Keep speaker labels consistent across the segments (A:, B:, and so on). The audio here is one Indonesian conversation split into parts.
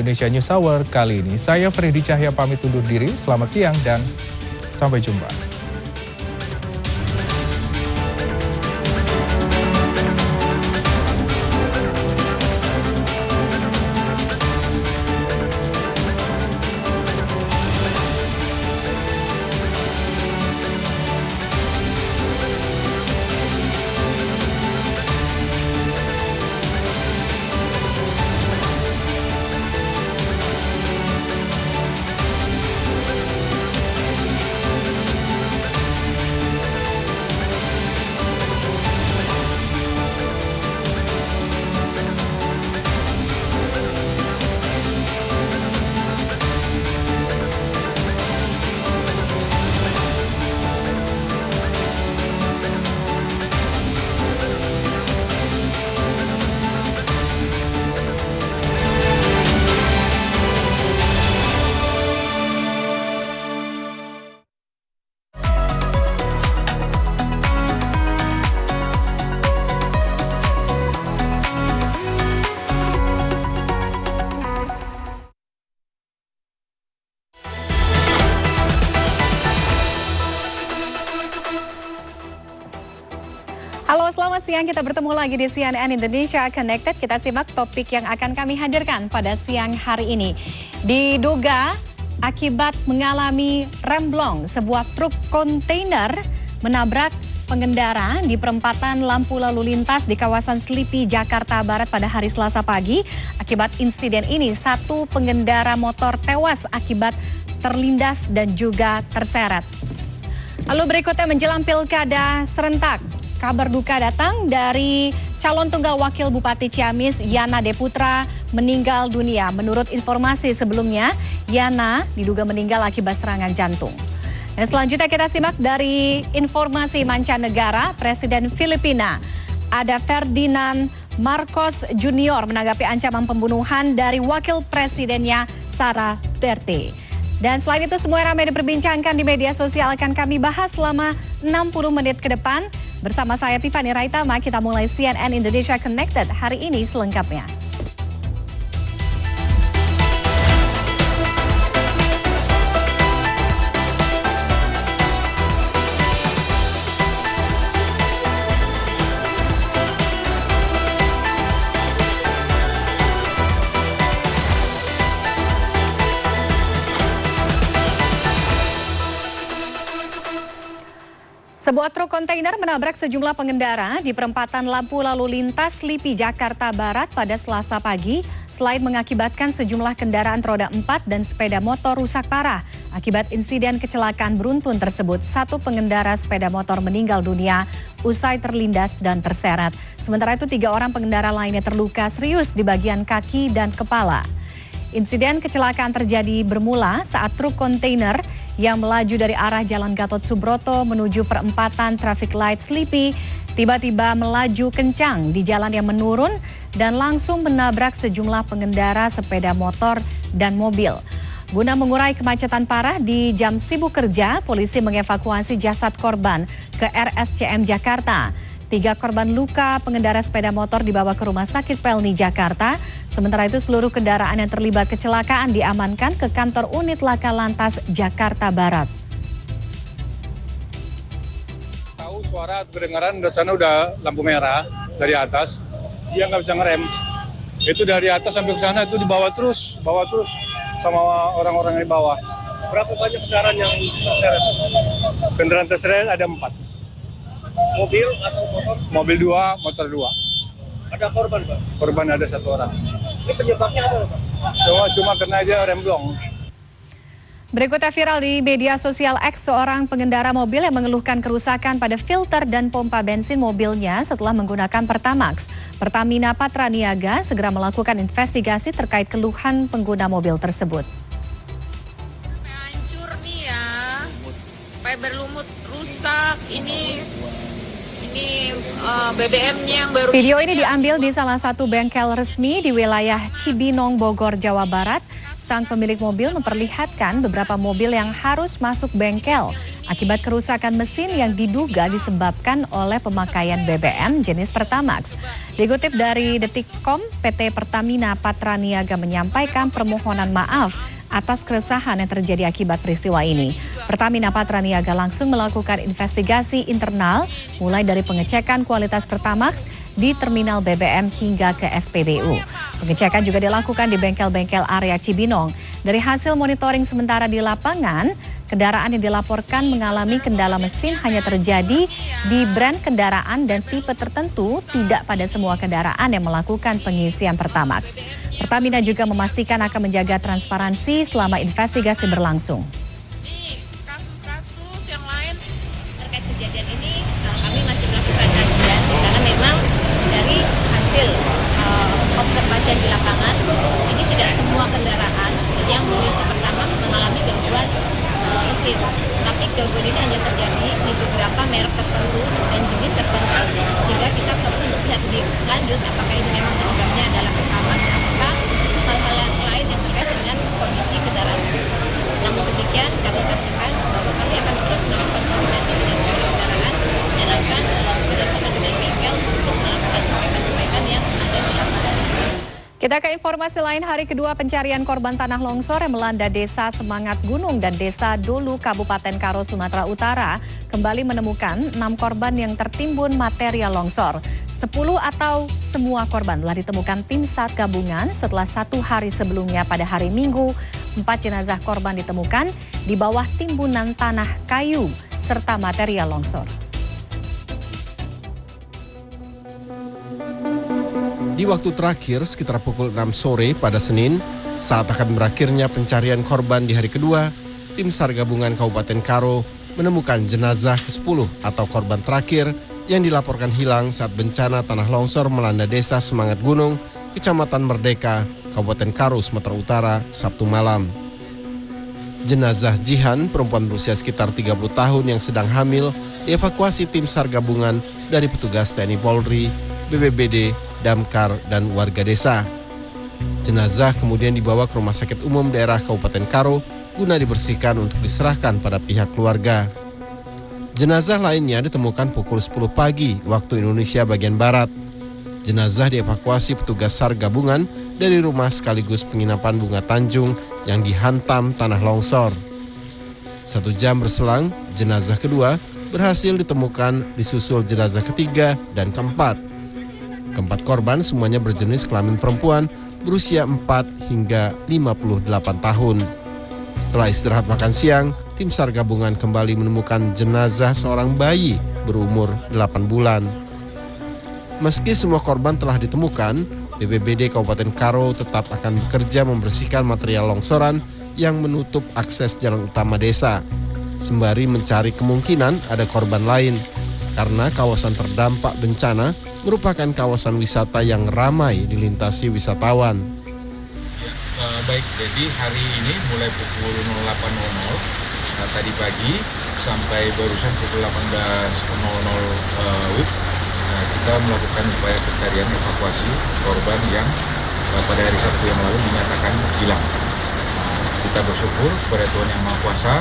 A: Indonesia News Hour kali ini. Saya Freddy Cahya pamit undur diri. Selamat siang dan sampai jumpa.
B: Halo, selamat siang. Kita bertemu lagi di CNN Indonesia Connected. Kita simak topik yang akan kami hadirkan pada siang hari ini. Diduga akibat mengalami remblong, sebuah truk kontainer menabrak pengendara di perempatan lampu lalu lintas di kawasan Selipi, Jakarta Barat pada hari Selasa pagi. Akibat insiden ini, satu pengendara motor tewas akibat terlindas dan juga terseret. Lalu berikutnya menjelang pilkada serentak. Kabar duka datang dari calon tunggal wakil Bupati Ciamis, Yana Deputra, meninggal dunia. Menurut informasi sebelumnya, Yana diduga meninggal akibat serangan jantung. Dan selanjutnya kita simak dari informasi mancanegara, Presiden Filipina ada Ferdinand Marcos Jr. menanggapi ancaman pembunuhan dari wakil presidennya Sara Duterte. Dan selain itu semua yang ramai diperbincangkan di media sosial akan kami bahas selama 60 menit ke depan. Bersama saya Tiffany Raitama, kita mulai CNN Indonesia Connected hari ini selengkapnya. Sebuah truk kontainer menabrak sejumlah pengendara di perempatan lampu lalu lintas Selipi, Jakarta Barat pada Selasa pagi. Selain mengakibatkan sejumlah kendaraan roda 4 dan sepeda motor rusak parah. Akibat insiden kecelakaan beruntun tersebut, satu pengendara sepeda motor meninggal dunia usai terlindas dan terseret. Sementara itu 3 orang pengendara lainnya terluka serius di bagian kaki dan kepala. Insiden kecelakaan terjadi bermula saat truk kontainer yang melaju dari arah Jalan Gatot Subroto menuju perempatan traffic light Selipi tiba-tiba melaju kencang di jalan yang menurun dan langsung menabrak sejumlah pengendara sepeda motor dan mobil. Guna mengurai kemacetan parah di jam sibuk kerja, polisi mengevakuasi jasad korban ke RSCM Jakarta. 3 korban luka pengendara sepeda motor dibawa ke Rumah Sakit Pelni, Jakarta. Sementara itu seluruh kendaraan yang terlibat kecelakaan diamankan ke kantor unit Laka Lantas Jakarta Barat.
C: Tahu suara kedengaran dari sana udah lampu merah dari atas, dia nggak bisa ngerem. Itu dari atas sampai ke sana itu bawa terus sama orang-orang yang di bawah.
D: Berapa banyak kendaraan yang terseret?
C: Kendaraan terseret ada 4.
D: Mobil atau motor?
C: Mobil 2, motor 2.
D: Ada korban, Pak?
C: Korban ada 1 orang.
D: Ini penyebabnya apa, Pak?
C: Cuma kena aja remblong.
B: Berikutnya viral di media sosial X, seorang pengendara mobil yang mengeluhkan kerusakan pada filter dan pompa bensin mobilnya setelah menggunakan Pertamax. Pertamina Patraniaga segera melakukan investigasi terkait keluhan pengguna mobil tersebut.
E: Hancur nih ya, fiber lumut rusak, ini BBM-nya yang baru.
B: Video ini diambil di salah satu bengkel resmi di wilayah Cibinong, Bogor, Jawa Barat. sang pemilik mobil memperlihatkan beberapa mobil yang harus masuk bengkel akibat kerusakan mesin yang diduga disebabkan oleh pemakaian BBM jenis Pertamax. Dikutip dari Detikcom, PT Pertamina Patraniaga menyampaikan permohonan maaf atas keresahan yang terjadi akibat peristiwa ini. Pertamina Patraniaga langsung melakukan investigasi internal mulai dari pengecekan kualitas Pertamax di terminal BBM hingga ke SPBU. Pengecekan juga dilakukan di bengkel-bengkel area Cibinong. Dari hasil monitoring sementara di lapangan, kendaraan yang dilaporkan mengalami kendala mesin hanya terjadi di brand kendaraan dan tipe tertentu, tidak pada semua kendaraan yang melakukan pengisian Pertamax. Pertamina juga memastikan akan menjaga transparansi selama investigasi berlangsung.
E: Kasus-kasus yang lain
F: terkait kejadian ini kami masih melakukan kajian karena memang dari hasil observasi yang di lapangan ini tidak semua kendaraan yang mengisi Pertamax mengalami gangguan mesin, tapi gangguan ini hanya terjadi di beberapa merek tertentu dan jenis tertentu, sehingga kita perlu lihat lebih lanjut apakah ini memang penyebabnya adalah Pertamax ataukah hal-hal yang lain yang terkait dengan kondisi kendaraan. Namun demikian kami pastikan bahwa kami akan terus melakukan koordinasi dengan kendaraan dan akan berdasarkan dengan bengkel untuk melakukan perbaikan-perbaikan yang ada di lapangan.
B: Kita ke informasi lain, hari kedua pencarian korban tanah longsor yang melanda Desa Semangat Gunung dan Desa Dolu, Kabupaten Karo, Sumatera Utara, kembali menemukan 6 korban yang tertimbun material longsor. 10 atau semua korban telah ditemukan tim SAR gabungan setelah 1 hari sebelumnya pada hari Minggu. 4 jenazah korban ditemukan di bawah timbunan tanah kayu serta material longsor.
G: Di waktu terakhir sekitar pukul 6 sore pada Senin, saat akan berakhirnya pencarian korban di hari kedua, tim SAR gabungan Kabupaten Karo menemukan jenazah ke-10 atau korban terakhir yang dilaporkan hilang saat bencana tanah longsor melanda Desa Semangat Gunung, Kecamatan Merdeka, Kabupaten Karo, Sumatera Utara, Sabtu malam. Jenazah Jihan, perempuan berusia sekitar 30 tahun yang sedang hamil, dievakuasi tim SAR gabungan dari petugas TNI Polri, BPBD, Damkar, dan warga desa. Jenazah kemudian dibawa ke Rumah Sakit Umum Daerah Kabupaten Karo guna dibersihkan untuk diserahkan pada pihak keluarga. Jenazah lainnya ditemukan pukul 10 pagi waktu Indonesia bagian Barat. Jenazah dievakuasi petugas SAR gabungan dari rumah sekaligus penginapan Bunga Tanjung yang dihantam tanah longsor. 1 jam berselang, jenazah kedua berhasil ditemukan disusul jenazah ketiga dan keempat. Keempat korban semuanya berjenis kelamin perempuan berusia 4 hingga 58 tahun. Setelah istirahat makan siang, tim SAR gabungan kembali menemukan jenazah seorang bayi berumur 8 bulan. Meski semua korban telah ditemukan, BPBD Kabupaten Karo tetap akan bekerja membersihkan material longsoran yang menutup akses jalan utama desa, sembari mencari kemungkinan ada korban lain, karena kawasan terdampak bencana merupakan kawasan wisata yang ramai dilintasi wisatawan.
H: Baik, jadi hari ini mulai pukul 08.00 tadi pagi sampai barusan pukul 18.00 kita melakukan upaya pencarian evakuasi korban yang pada hari Sabtu yang lalu dinyatakan hilang. Kita bersyukur kepada Tuhan Yang Maha Kuasa,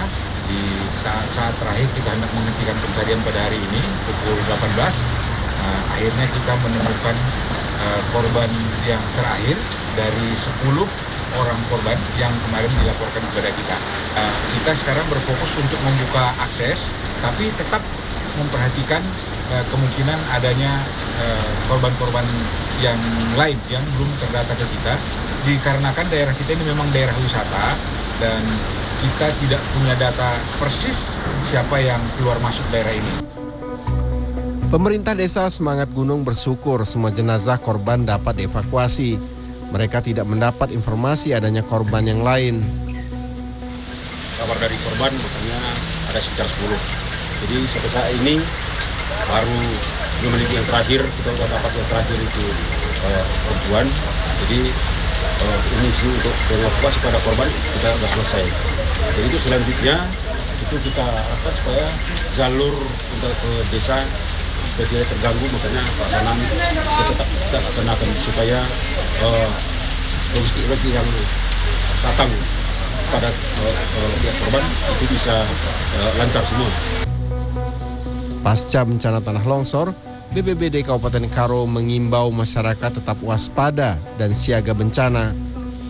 H: di saat terakhir kita hendak menghentikan pencarian pada hari ini pukul 18. Akhirnya kita menemukan korban yang terakhir dari 10 orang korban yang kemarin dilaporkan kepada kita. Kita sekarang berfokus untuk membuka akses, tapi tetap memperhatikan kemungkinan adanya korban-korban yang lain yang belum terdata ke kita, dikarenakan daerah kita ini memang daerah wisata dan kita tidak punya data persis siapa yang keluar masuk daerah ini.
G: Pemerintah Desa Semangat Gunung bersyukur semua jenazah korban dapat dievakuasi. Mereka tidak mendapat informasi adanya korban yang lain.
I: Kabar dari korban katanya ada sekitar 10. Jadi sampai saat ini baru 5 menit yang terakhir kita sudah dapat yang terakhir itu perempuan. Jadi ini sih untuk evakuasi pada korban kita sudah selesai. Jadi itu selanjutnya itu kita akan supaya jalur untuk ke desa tidak terganggu, makanya pelaksanaan kita tetap kita laksanakan supaya logistik yang datang pada pihak korban itu bisa lancar semua.
G: Pasca bencana tanah longsor, BPBD Kabupaten Karo mengimbau masyarakat tetap waspada dan siaga bencana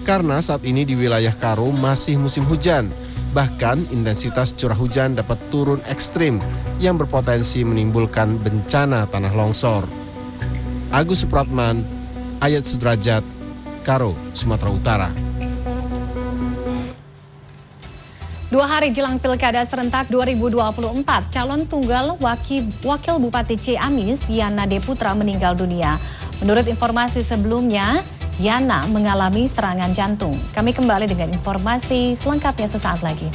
G: karena saat ini di wilayah Karo masih musim hujan. Bahkan intensitas curah hujan dapat turun ekstrim yang berpotensi menimbulkan bencana tanah longsor. Agus Supratman, Ayat Sudrajat, Karo, Sumatera Utara.
B: 2 hari jelang Pilkada Serentak 2024, calon tunggal Wakil Bupati Ciamis, Yana D. Putra meninggal dunia. Menurut informasi sebelumnya, Yana mengalami serangan jantung. Kami kembali dengan informasi selengkapnya sesaat lagi.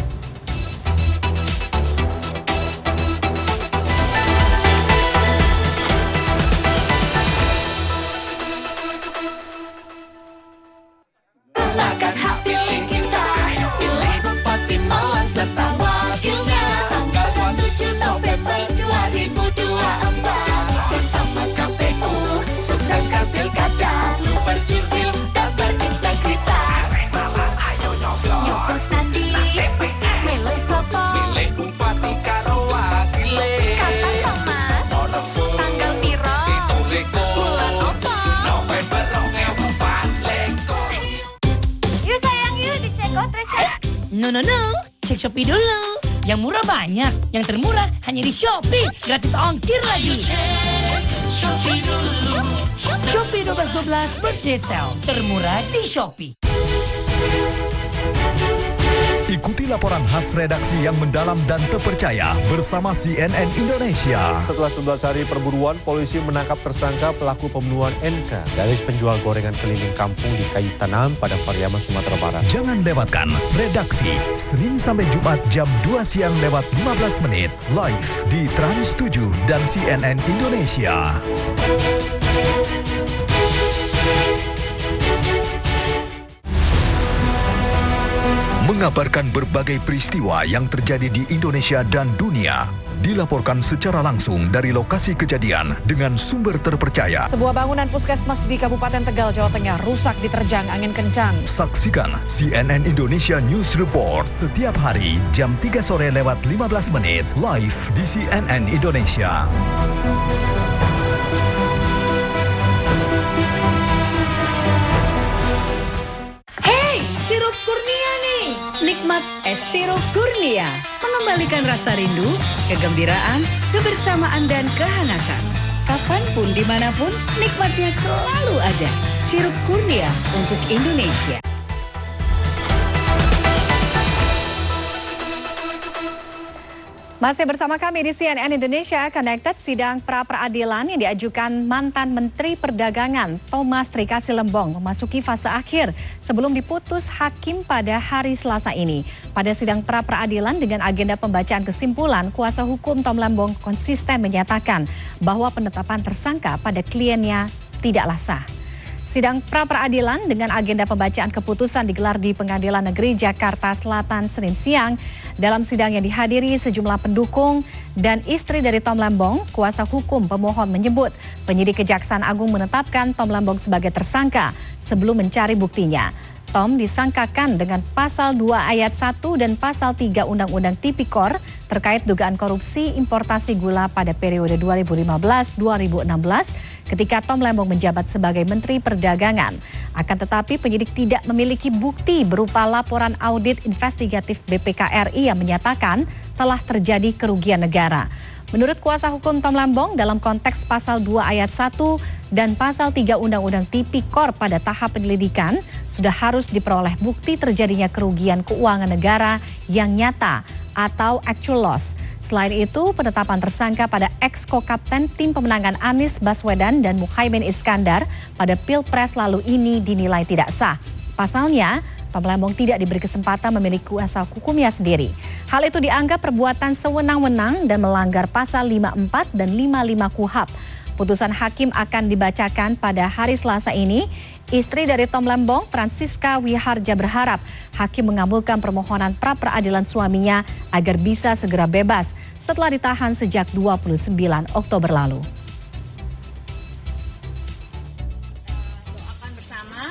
J: No, cek Shopee dulu. Yang murah banyak, yang termurah hanya di Shopee. Gratis ongkir lagi. Shopee 12.12 birthday sale, termurah di Shopee.
K: Ikuti laporan khas redaksi yang mendalam dan terpercaya bersama CNN Indonesia.
L: Setelah 11 hari perburuan, polisi menangkap tersangka pelaku pembunuhan NK, gadis penjual gorengan keliling kampung di Kayu Tanam pada Pariaman, Sumatera Barat.
K: Jangan lewatkan redaksi Senin sampai Jumat jam 2 siang lewat 15 menit live di Trans 7 dan CNN Indonesia. Mengabarkan berbagai peristiwa yang terjadi di Indonesia dan dunia. Dilaporkan secara langsung dari lokasi kejadian dengan sumber terpercaya.
M: Sebuah bangunan puskesmas di Kabupaten Tegal, Jawa Tengah rusak diterjang angin kencang.
K: Saksikan CNN Indonesia News Report setiap hari jam 3 sore lewat 15 menit live di CNN Indonesia.
N: Sirup Kurnia nih, nikmat es sirup Kurnia. Mengembalikan rasa rindu, kegembiraan, kebersamaan dan kehangatan. Kapanpun, dimanapun, nikmatnya selalu ada. Sirup Kurnia untuk Indonesia.
B: Masih bersama kami di CNN Indonesia Connected, sidang pra-peradilan yang diajukan mantan Menteri Perdagangan Thomas Trikasi Lembong memasuki fase akhir sebelum diputus hakim pada hari Selasa ini. Pada sidang pra-peradilan dengan agenda pembacaan kesimpulan, kuasa hukum Tom Lembong konsisten menyatakan bahwa penetapan tersangka pada kliennya tidaklah sah. Sidang pra-peradilan dengan agenda pembacaan keputusan digelar di Pengadilan Negeri Jakarta Selatan Senin siang. Dalam sidang yang dihadiri sejumlah pendukung dan istri dari Tom Lembong, kuasa hukum pemohon menyebut penyidik Kejaksaan Agung menetapkan Tom Lembong sebagai tersangka sebelum mencari buktinya. Tom disangkakan dengan pasal 2 ayat 1 dan pasal 3 Undang-Undang Tipikor terkait dugaan korupsi importasi gula pada periode 2015-2016 ketika Tom Lembong menjabat sebagai Menteri Perdagangan. Akan tetapi penyidik tidak memiliki bukti berupa laporan audit investigatif BPK RI yang menyatakan telah terjadi kerugian negara. Menurut kuasa hukum Tom Lembong, dalam konteks pasal 2 ayat 1 dan pasal 3 Undang-Undang Tipikor pada tahap penyelidikan, sudah harus diperoleh bukti terjadinya kerugian keuangan negara yang nyata atau actual loss. Selain itu, penetapan tersangka pada ex-ko-kapten tim pemenangan Anies Baswedan dan Muhaimin Iskandar pada Pilpres lalu ini dinilai tidak sah. Pasalnya, Tom Lembong tidak diberi kesempatan memiliki kuasa hukumnya sendiri. Hal itu dianggap perbuatan sewenang-wenang dan melanggar pasal 54 dan 55 KUHP. Putusan hakim akan dibacakan pada hari Selasa ini. Istri dari Tom Lembong, Francisca Wiharja, berharap hakim mengabulkan permohonan pra-peradilan suaminya agar bisa segera bebas setelah ditahan sejak 29 Oktober lalu.
F: Doakan bersama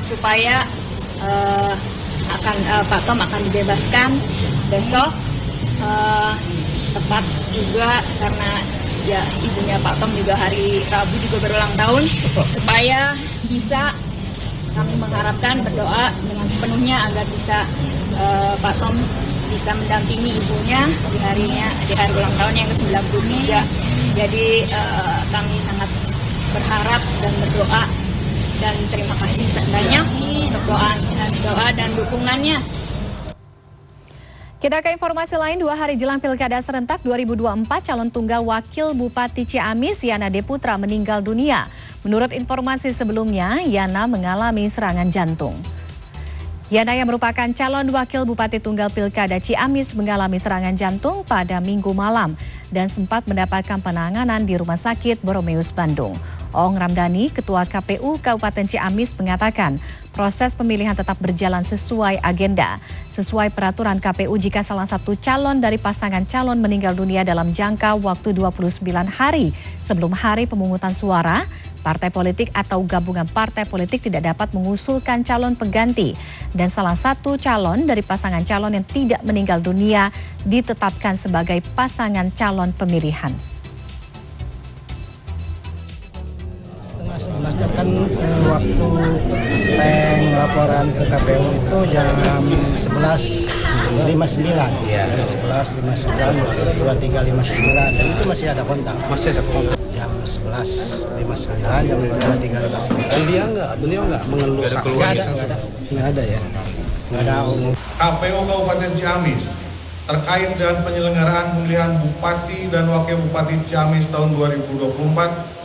F: supaya Pak Tom akan dibebaskan besok, tepat juga karena ya ibunya Pak Tom juga hari Rabu juga berulang tahun, supaya bisa kami mengharapkan berdoa dengan sepenuhnya agar bisa Pak Tom bisa mendampingi ibunya di hari ulang tahun yang ke-93. Jadi kami sangat berharap dan berdoa dan terima kasih seandainya untuk doa dan dukungannya.
B: Kita ke informasi lain, 2 hari jelang Pilkada Serentak 2024, calon tunggal Wakil Bupati Ciamis, Yana D. Putra, meninggal dunia. Menurut informasi sebelumnya, Yana mengalami serangan jantung. Yana yang merupakan calon Wakil Bupati Tunggal Pilkada Ciamis mengalami serangan jantung pada Minggu malam dan sempat mendapatkan penanganan di Rumah Sakit Boromeus Bandung. Oong Ramdhani, Ketua KPU Kabupaten Ciamis, mengatakan proses pemilihan tetap berjalan sesuai agenda. Sesuai peraturan KPU, jika salah satu calon dari pasangan calon meninggal dunia dalam jangka waktu 29 hari sebelum hari pemungutan suara, partai politik atau gabungan partai politik tidak dapat mengusulkan calon pengganti. Dan salah satu calon dari pasangan calon yang tidak meninggal dunia ditetapkan sebagai pasangan calon pemilihan.
O: Setengah 11 jam kan waktu laporan ke KPU itu jam 11.59. Jam 11.59, 23.59 dan itu masih ada kontak. Jam 11.59, jam 23.59. Beliau nggak mengeluh. Nggak ada ya. Nggak ada.
P: KPU Kabupaten Ciamis terkait dengan penyelenggaraan pemilihan Bupati dan Wakil Bupati Ciamis tahun 2024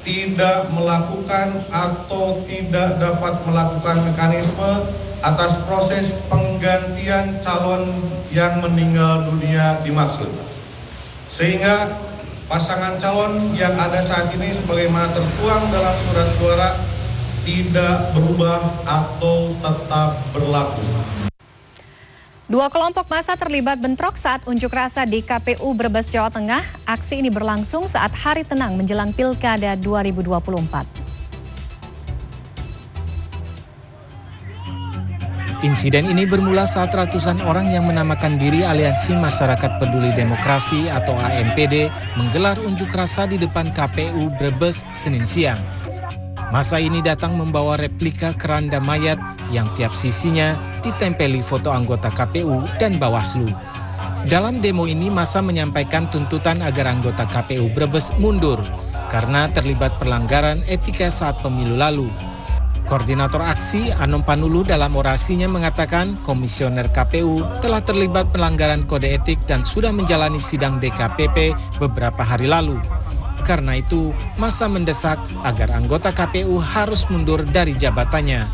P: tidak melakukan atau tidak dapat melakukan mekanisme atas proses penggantian calon yang meninggal dunia dimaksud. Sehingga pasangan calon yang ada saat ini sebagaimana tertuang dalam surat suara tidak berubah atau tetap berlaku.
B: 2 kelompok massa terlibat bentrok saat unjuk rasa di KPU Brebes, Jawa Tengah. Aksi ini berlangsung saat hari tenang menjelang Pilkada 2024.
Q: Insiden ini bermula saat ratusan orang yang menamakan diri Aliansi Masyarakat Peduli Demokrasi atau AMPD menggelar unjuk rasa di depan KPU Brebes Senin siang. Massa ini datang membawa replika keranda mayat yang tiap sisinya ditempeli foto anggota KPU dan Bawaslu. Dalam demo ini massa menyampaikan tuntutan agar anggota KPU Brebes mundur karena terlibat pelanggaran etika saat pemilu lalu. Koordinator aksi Anom Panulu dalam orasinya mengatakan komisioner KPU telah terlibat pelanggaran kode etik dan sudah menjalani sidang DKPP beberapa hari lalu. Karena itu, massa mendesak agar anggota KPU harus mundur dari jabatannya.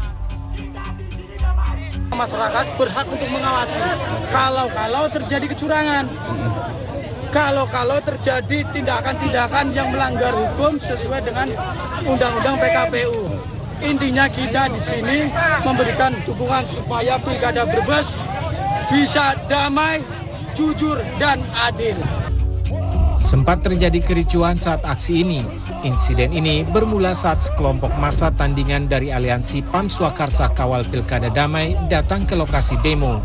R: Masyarakat berhak untuk mengawasi kalau terjadi kecurangan, kalau terjadi tindakan-tindakan yang melanggar hukum sesuai dengan Undang-Undang PKPU. Intinya kita di sini memberikan dukungan supaya Pilkada Brebes bisa damai, jujur, dan adil.
Q: Sempat terjadi kericuhan saat aksi ini. Insiden ini bermula saat sekelompok massa tandingan dari Aliansi PAM Swakarsa Kawal Pilkada Damai datang ke lokasi demo.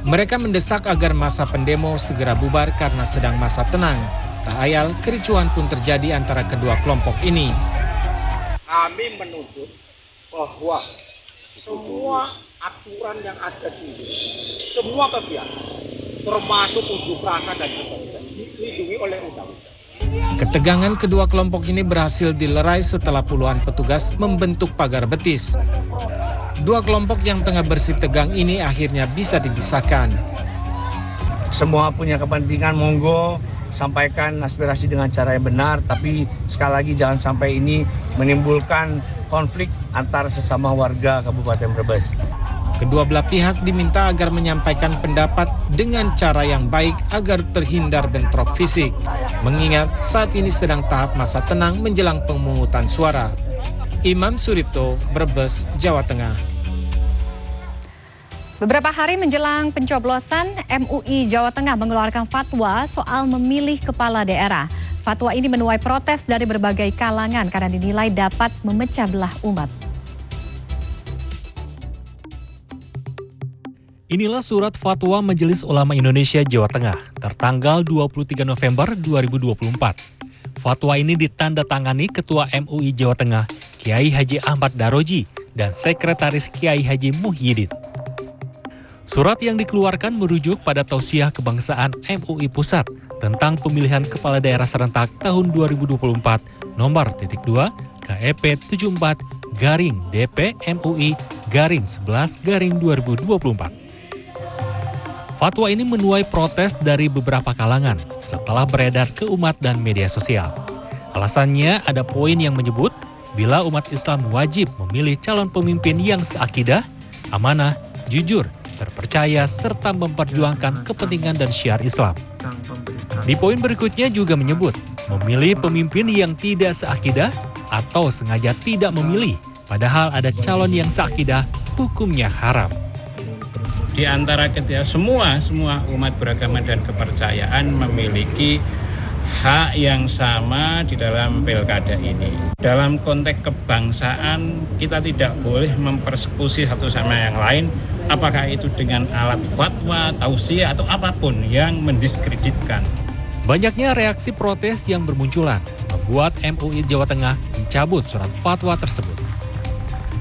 Q: Mereka mendesak agar massa pendemo segera bubar karena sedang masa tenang. Tak ayal, kericuhan pun terjadi antara kedua kelompok ini.
R: Kami menuntut bahwa semua aturan yang ada di sini, semua kegiatan, termasuk unjuk rasa dan sebagainya, dilindungi oleh undang-undang.
Q: Ketegangan kedua kelompok ini berhasil dilerai setelah puluhan petugas membentuk pagar betis. Dua kelompok yang tengah bersih tegang ini akhirnya bisa dipisahkan.
O: Semua punya kepentingan, monggo sampaikan aspirasi dengan cara yang benar, tapi sekali lagi jangan sampai ini menimbulkan konflik antar sesama warga Kabupaten Brebes.
Q: Kedua belah pihak diminta agar menyampaikan pendapat dengan cara yang baik agar terhindar bentrok fisik. Mengingat saat ini sedang tahap masa tenang menjelang pemungutan suara. Imam Suripto, Brebes, Jawa Tengah.
B: Beberapa hari menjelang pencoblosan, MUI Jawa Tengah mengeluarkan fatwa soal memilih kepala daerah. Fatwa ini menuai protes dari berbagai kalangan karena dinilai dapat memecah belah umat.
S: Inilah surat fatwa Majelis Ulama Indonesia Jawa Tengah tertanggal 23 November 2024. Fatwa ini ditandatangani Ketua MUI Jawa Tengah, Kiai Haji Ahmad Daroji, dan Sekretaris Kiai Haji Muhyiddin. Surat yang dikeluarkan merujuk pada Tausiah Kebangsaan MUI Pusat tentang pemilihan kepala daerah serentak tahun 2024 nomor /2 KEP 74/DP MUI /11/2024. Fatwa ini menuai protes dari beberapa kalangan setelah beredar ke umat dan media sosial. Alasannya ada poin yang menyebut bila umat Islam wajib memilih calon pemimpin yang seakidah, amanah, jujur, terpercaya, serta memperjuangkan kepentingan dan syiar Islam. Di poin berikutnya juga menyebut memilih pemimpin yang tidak seakidah atau sengaja tidak memilih, padahal ada calon yang seakidah, hukumnya haram.
T: Di antara kita semua umat beragama dan kepercayaan memiliki hak yang sama di dalam pilkada ini. Dalam konteks kebangsaan, kita tidak boleh mempersekusi satu sama yang lain, apakah itu dengan alat fatwa, tausiah, atau apapun yang mendiskreditkan.
S: Banyaknya reaksi protes yang bermunculan membuat MUI Jawa Tengah mencabut surat fatwa tersebut.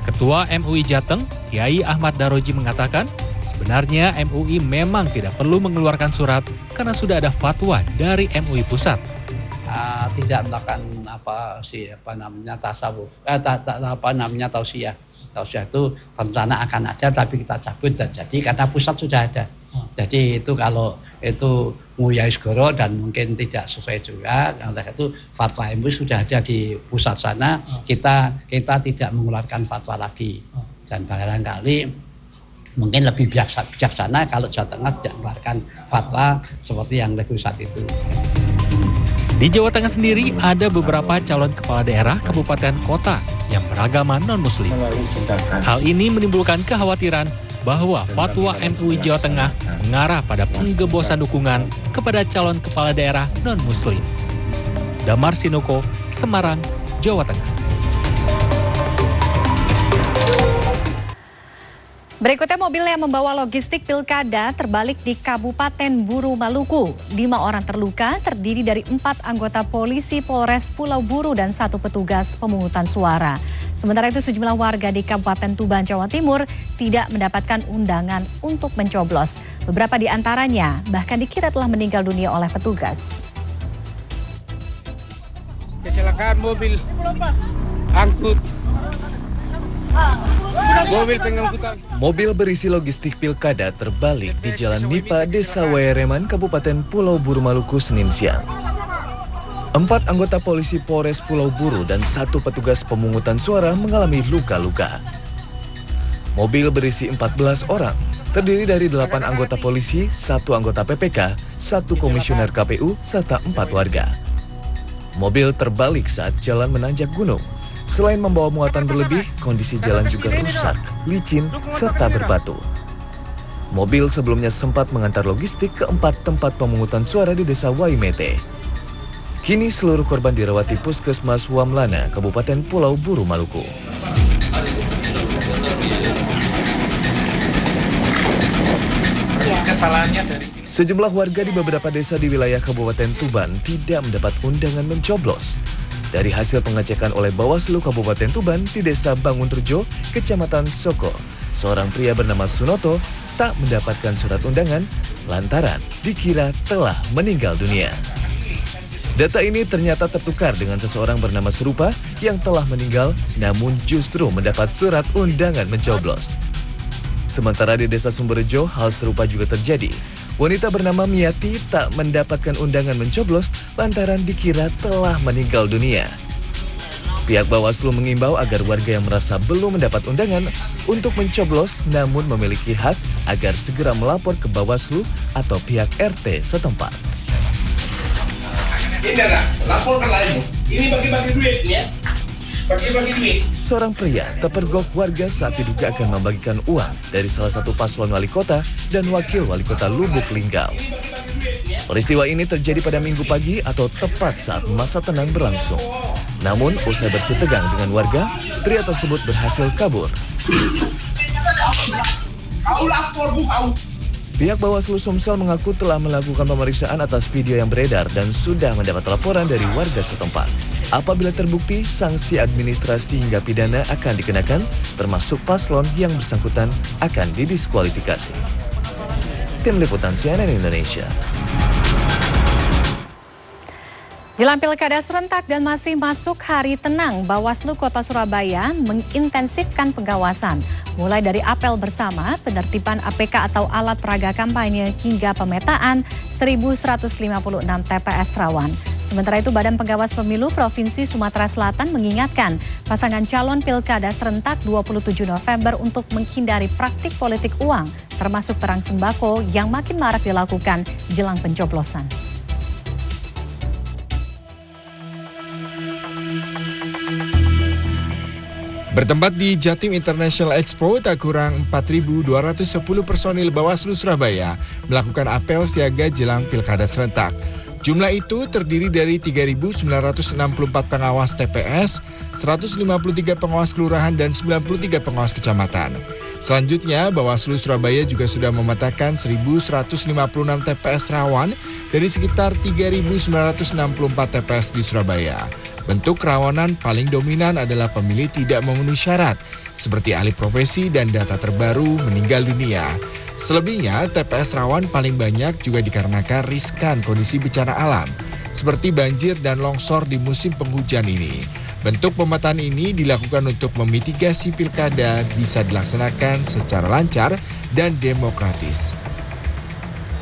S: Ketua MUI Jateng, Kiai Ahmad Daroji mengatakan, sebenarnya MUI memang tidak perlu mengeluarkan surat karena sudah ada fatwa dari MUI Pusat.
U: Tidak melakukan tasawuf, tausiah. Tausiah itu rencana akan ada tapi kita cabut dan jadi karena pusat sudah ada. Jadi itu kalau itu nguyai segoro dan mungkin tidak sesuai juga, karena itu fatwa MUI sudah ada di pusat sana, kita tidak mengeluarkan fatwa lagi. Dan barangkali mungkin lebih bijaksana kalau Jawa Tengah tidak mengeluarkan fatwa seperti yang di pusat itu.
S: Di Jawa Tengah sendiri ada beberapa calon kepala daerah kabupaten kota yang beragama non-muslim. Hal ini menimbulkan kekhawatiran bahwa fatwa MUI Jawa Tengah mengarah pada penggebosan dukungan kepada calon kepala daerah non-muslim. Damar Sinoko, Semarang, Jawa Tengah.
B: Berikutnya, mobil yang membawa logistik pilkada terbalik di Kabupaten Buru, Maluku. 5 orang terluka, terdiri dari 4 anggota polisi Polres Pulau Buru dan 1 petugas pemungutan suara. Sementara itu sejumlah warga di Kabupaten Tuban, Jawa Timur tidak mendapatkan undangan untuk mencoblos. Beberapa di antaranya bahkan dikira telah meninggal dunia oleh petugas.
R: Kecelakaan mobil angkut.
V: Mobil berisi logistik pilkada terbalik di Jalan Nipa, Desa Wayareman, Kabupaten Pulau Buru, Maluku, Senin siang. 4 anggota polisi Polres Pulau Buru dan 1 petugas pemungutan suara mengalami luka-luka. Mobil berisi 14 orang, terdiri dari 8 anggota polisi, 1 anggota PPK, 1 komisioner KPU, serta 4 warga. Mobil terbalik saat jalan menanjak gunung. Selain membawa muatan berlebih, kondisi jalan juga rusak, licin, serta berbatu. Mobil sebelumnya sempat mengantar logistik ke 4 tempat pemungutan suara di Desa Waimete. Kini seluruh korban dirawat di Puskesmas Wamlana, Kabupaten Pulau Buru, Maluku. Sejumlah warga di beberapa desa di wilayah Kabupaten Tuban tidak mendapat undangan mencoblos. Dari hasil pengecekan oleh Bawaslu Kabupaten Tuban di Desa Bangunrejo, Kecamatan Soko, seorang pria bernama Sunoto tak mendapatkan surat undangan lantaran dikira telah meninggal dunia. Data ini ternyata tertukar dengan seseorang bernama serupa yang telah meninggal namun justru mendapat surat undangan mencoblos. Sementara di Desa Sumberjo, hal serupa juga terjadi. Wanita bernama Miati tak mendapatkan undangan mencoblos lantaran dikira telah meninggal dunia. Pihak Bawaslu mengimbau agar warga yang merasa belum mendapat undangan untuk mencoblos namun memiliki hak agar segera melapor ke Bawaslu atau pihak RT setempat.
W: Ini laporkan lagi. Ini bagi-bagi duit ya. Bagi-bagi duit.
V: Seorang pria terpergok warga saat diduga akan membagikan uang dari salah satu paslon wali kota dan wakil wali kota Lubuk Linggau. Peristiwa ini terjadi pada Minggu pagi atau tepat saat masa tenang berlangsung. Namun, usai bersih tegang dengan warga, pria tersebut berhasil kabur.
W: Kau lapor bu kau.
V: Pihak Bawaslu Sumsel mengaku telah melakukan pemeriksaan atas video yang beredar dan sudah mendapat laporan dari warga setempat. Apabila terbukti, sanksi administrasi hingga pidana akan dikenakan, termasuk paslon yang bersangkutan akan didiskualifikasi. Tim Liputan CNN Indonesia.
B: Jelang pilkada serentak dan masih masuk hari tenang, Bawaslu Kota Surabaya mengintensifkan pengawasan. Mulai dari apel bersama, penertiban APK atau alat peraga kampanye hingga pemetaan 1.156 TPS rawan. Sementara itu, Badan Pengawas Pemilu Provinsi Sumatera Selatan mengingatkan pasangan calon pilkada serentak 27 November untuk menghindari praktik politik uang, termasuk perang sembako yang makin marak dilakukan jelang pencoblosan.
Q: Bertempat di Jatim International Expo, tak kurang 4.210 personil Bawaslu Surabaya melakukan apel siaga jelang pilkada serentak. Jumlah itu terdiri dari 3.964 pengawas TPS, 153 pengawas kelurahan, dan 93 pengawas kecamatan. Selanjutnya, Bawaslu Surabaya juga sudah memetakan 1.156 TPS rawan dari sekitar 3.964 TPS di Surabaya. Bentuk kerawanan paling dominan adalah pemilih tidak memenuhi syarat, seperti alih profesi dan data terbaru meninggal dunia. Selebihnya, TPS rawan paling banyak juga dikarenakan riskan kondisi bencana alam, seperti banjir dan longsor di musim penghujan ini. Bentuk pemetaan ini dilakukan untuk memitigasi pilkada bisa dilaksanakan secara lancar dan demokratis.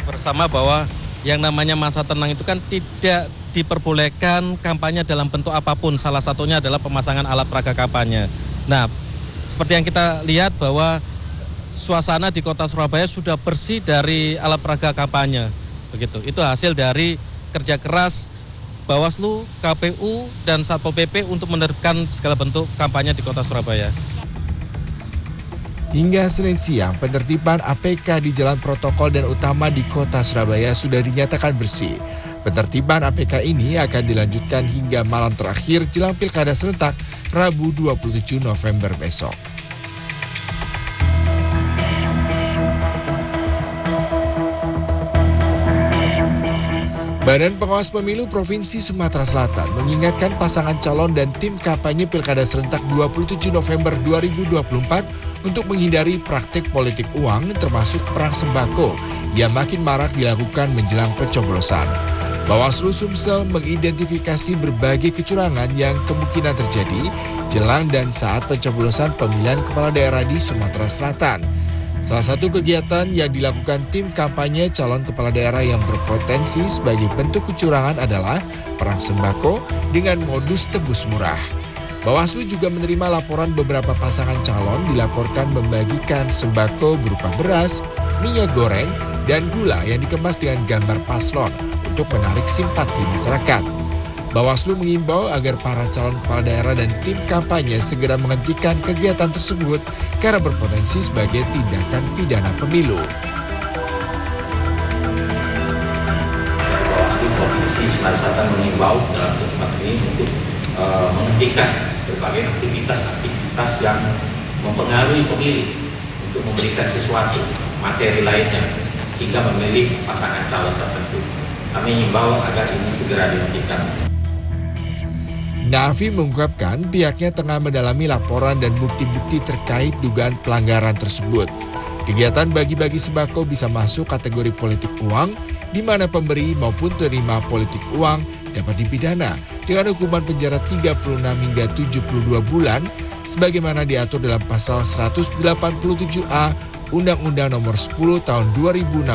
A: Bersama bahwa yang namanya masa tenang itu kan tidak diperbolehkan kampanye dalam bentuk apapun, salah satunya adalah pemasangan alat peraga kampanye. Nah, seperti yang kita lihat bahwa suasana di kota Surabaya sudah bersih dari alat peraga kampanye. Begitu. Itu hasil dari kerja keras Bawaslu, KPU, dan Satpol PP untuk menerapkan segala bentuk kampanye di kota Surabaya.
Q: Hingga Senin siang, penertiban APK di jalan protokol dan utama di kota Surabaya sudah dinyatakan bersih. Penertiban APK ini akan dilanjutkan hingga malam terakhir jelang pilkada serentak Rabu 27 November besok. Badan Pengawas Pemilu Provinsi Sumatera Selatan mengingatkan pasangan calon dan tim kampanye pilkada serentak 27 November 2024 untuk menghindari praktik politik uang termasuk perang sembako yang makin marak dilakukan menjelang pencoblosan. Bawaslu Sumsel mengidentifikasi berbagai kecurangan yang kemungkinan terjadi jelang dan saat pencoblosan pemilihan kepala daerah di Sumatera Selatan. Salah satu kegiatan yang dilakukan tim kampanye calon kepala daerah yang berpotensi sebagai bentuk kecurangan adalah perang sembako dengan modus tebus murah. Bawaslu juga menerima laporan beberapa pasangan calon dilaporkan membagikan sembako berupa beras, minyak goreng, dan gula yang dikemas dengan gambar paslon untuk menarik simpati masyarakat. Bawaslu mengimbau agar para calon kepala daerah dan tim kampanye segera menghentikan kegiatan tersebut karena berpotensi sebagai tindakan pidana pemilu.
C: Bawaslu Provinsi Sumatera Selatan mengimbau dalam kesempatan ini untuk menghentikan berbagai aktivitas yang mempengaruhi pemilih untuk memberikan sesuatu materi lainnya sehingga memilih pasangan calon tertentu. Kami mengimbau agar ini segera dihentikan.
Q: Nafi mengungkapkan pihaknya tengah mendalami laporan dan bukti-bukti terkait dugaan pelanggaran tersebut. Kegiatan bagi-bagi sembako bisa masuk kategori politik uang, di mana pemberi maupun terima politik uang dapat dipidana dengan hukuman penjara 36 hingga 72 bulan, sebagaimana diatur dalam pasal 187A Undang-Undang Nomor 10 Tahun 2016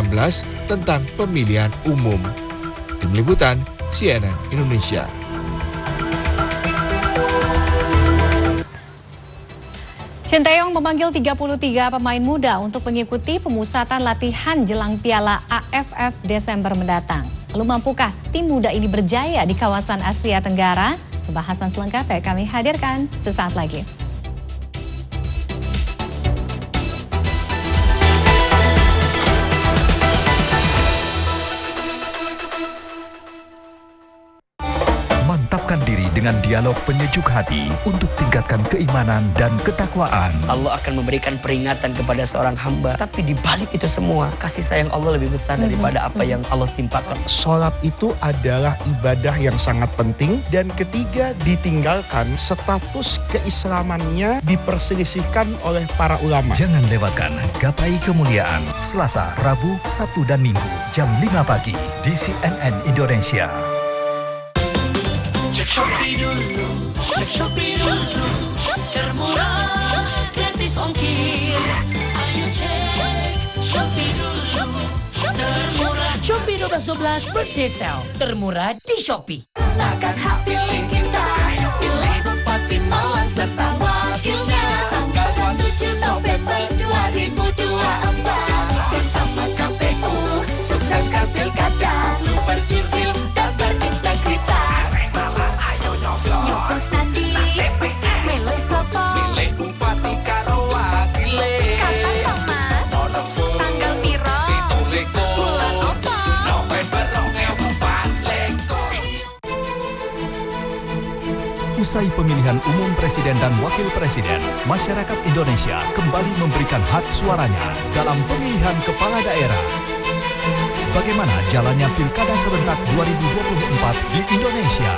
Q: tentang Pemilihan Umum. Tim Liputan CNN Indonesia.
B: Shin Tae-yong memanggil 33 pemain muda untuk mengikuti pemusatan latihan jelang Piala AFF Desember mendatang. Lalu mampukah tim muda ini berjaya di kawasan Asia Tenggara? Pembahasan selengkapnya kami hadirkan sesaat lagi.
K: Mantapkan diri dengan dengan dialog penyejuk hati untuk tingkatkan keimanan dan ketakwaan.
J: Allah akan memberikan peringatan kepada seorang hamba, tapi di balik itu semua kasih sayang Allah lebih besar daripada apa yang Allah timpakan.
D: Sholat itu adalah ibadah yang sangat penting, dan ketiga ditinggalkan, status keislamannya diperselisihkan oleh para ulama.
K: Jangan lewatkan Gapai Kemuliaan Selasa, Rabu, Sabtu dan Minggu jam 5 pagi di CNN Indonesia.
E: Cek Shopee dulu, cek Shopee dulu, termurah, gratis ongkir. Ayo cek Shopee dulu, termurah.
J: Shopee 12.12 birthday sale, termurah di Shopee.
E: Gunakan hak pilih kita, pilih Bupati Malang serta wakilnya. Tanggal 7 November 2024, bersama KPU, sukseskan pilkada, lu berjurdil dan berintegritas. Nyoblos nanti, milih sopo, milih Bupati karo wakile. Kata Thomas, tanggal piro, bulan opo, November 2024.
K: Usai pemilihan umum presiden dan wakil presiden, masyarakat Indonesia kembali memberikan hak suaranya dalam pemilihan kepala daerah. Bagaimana jalannya Pilkada Serentak 2024 di Indonesia?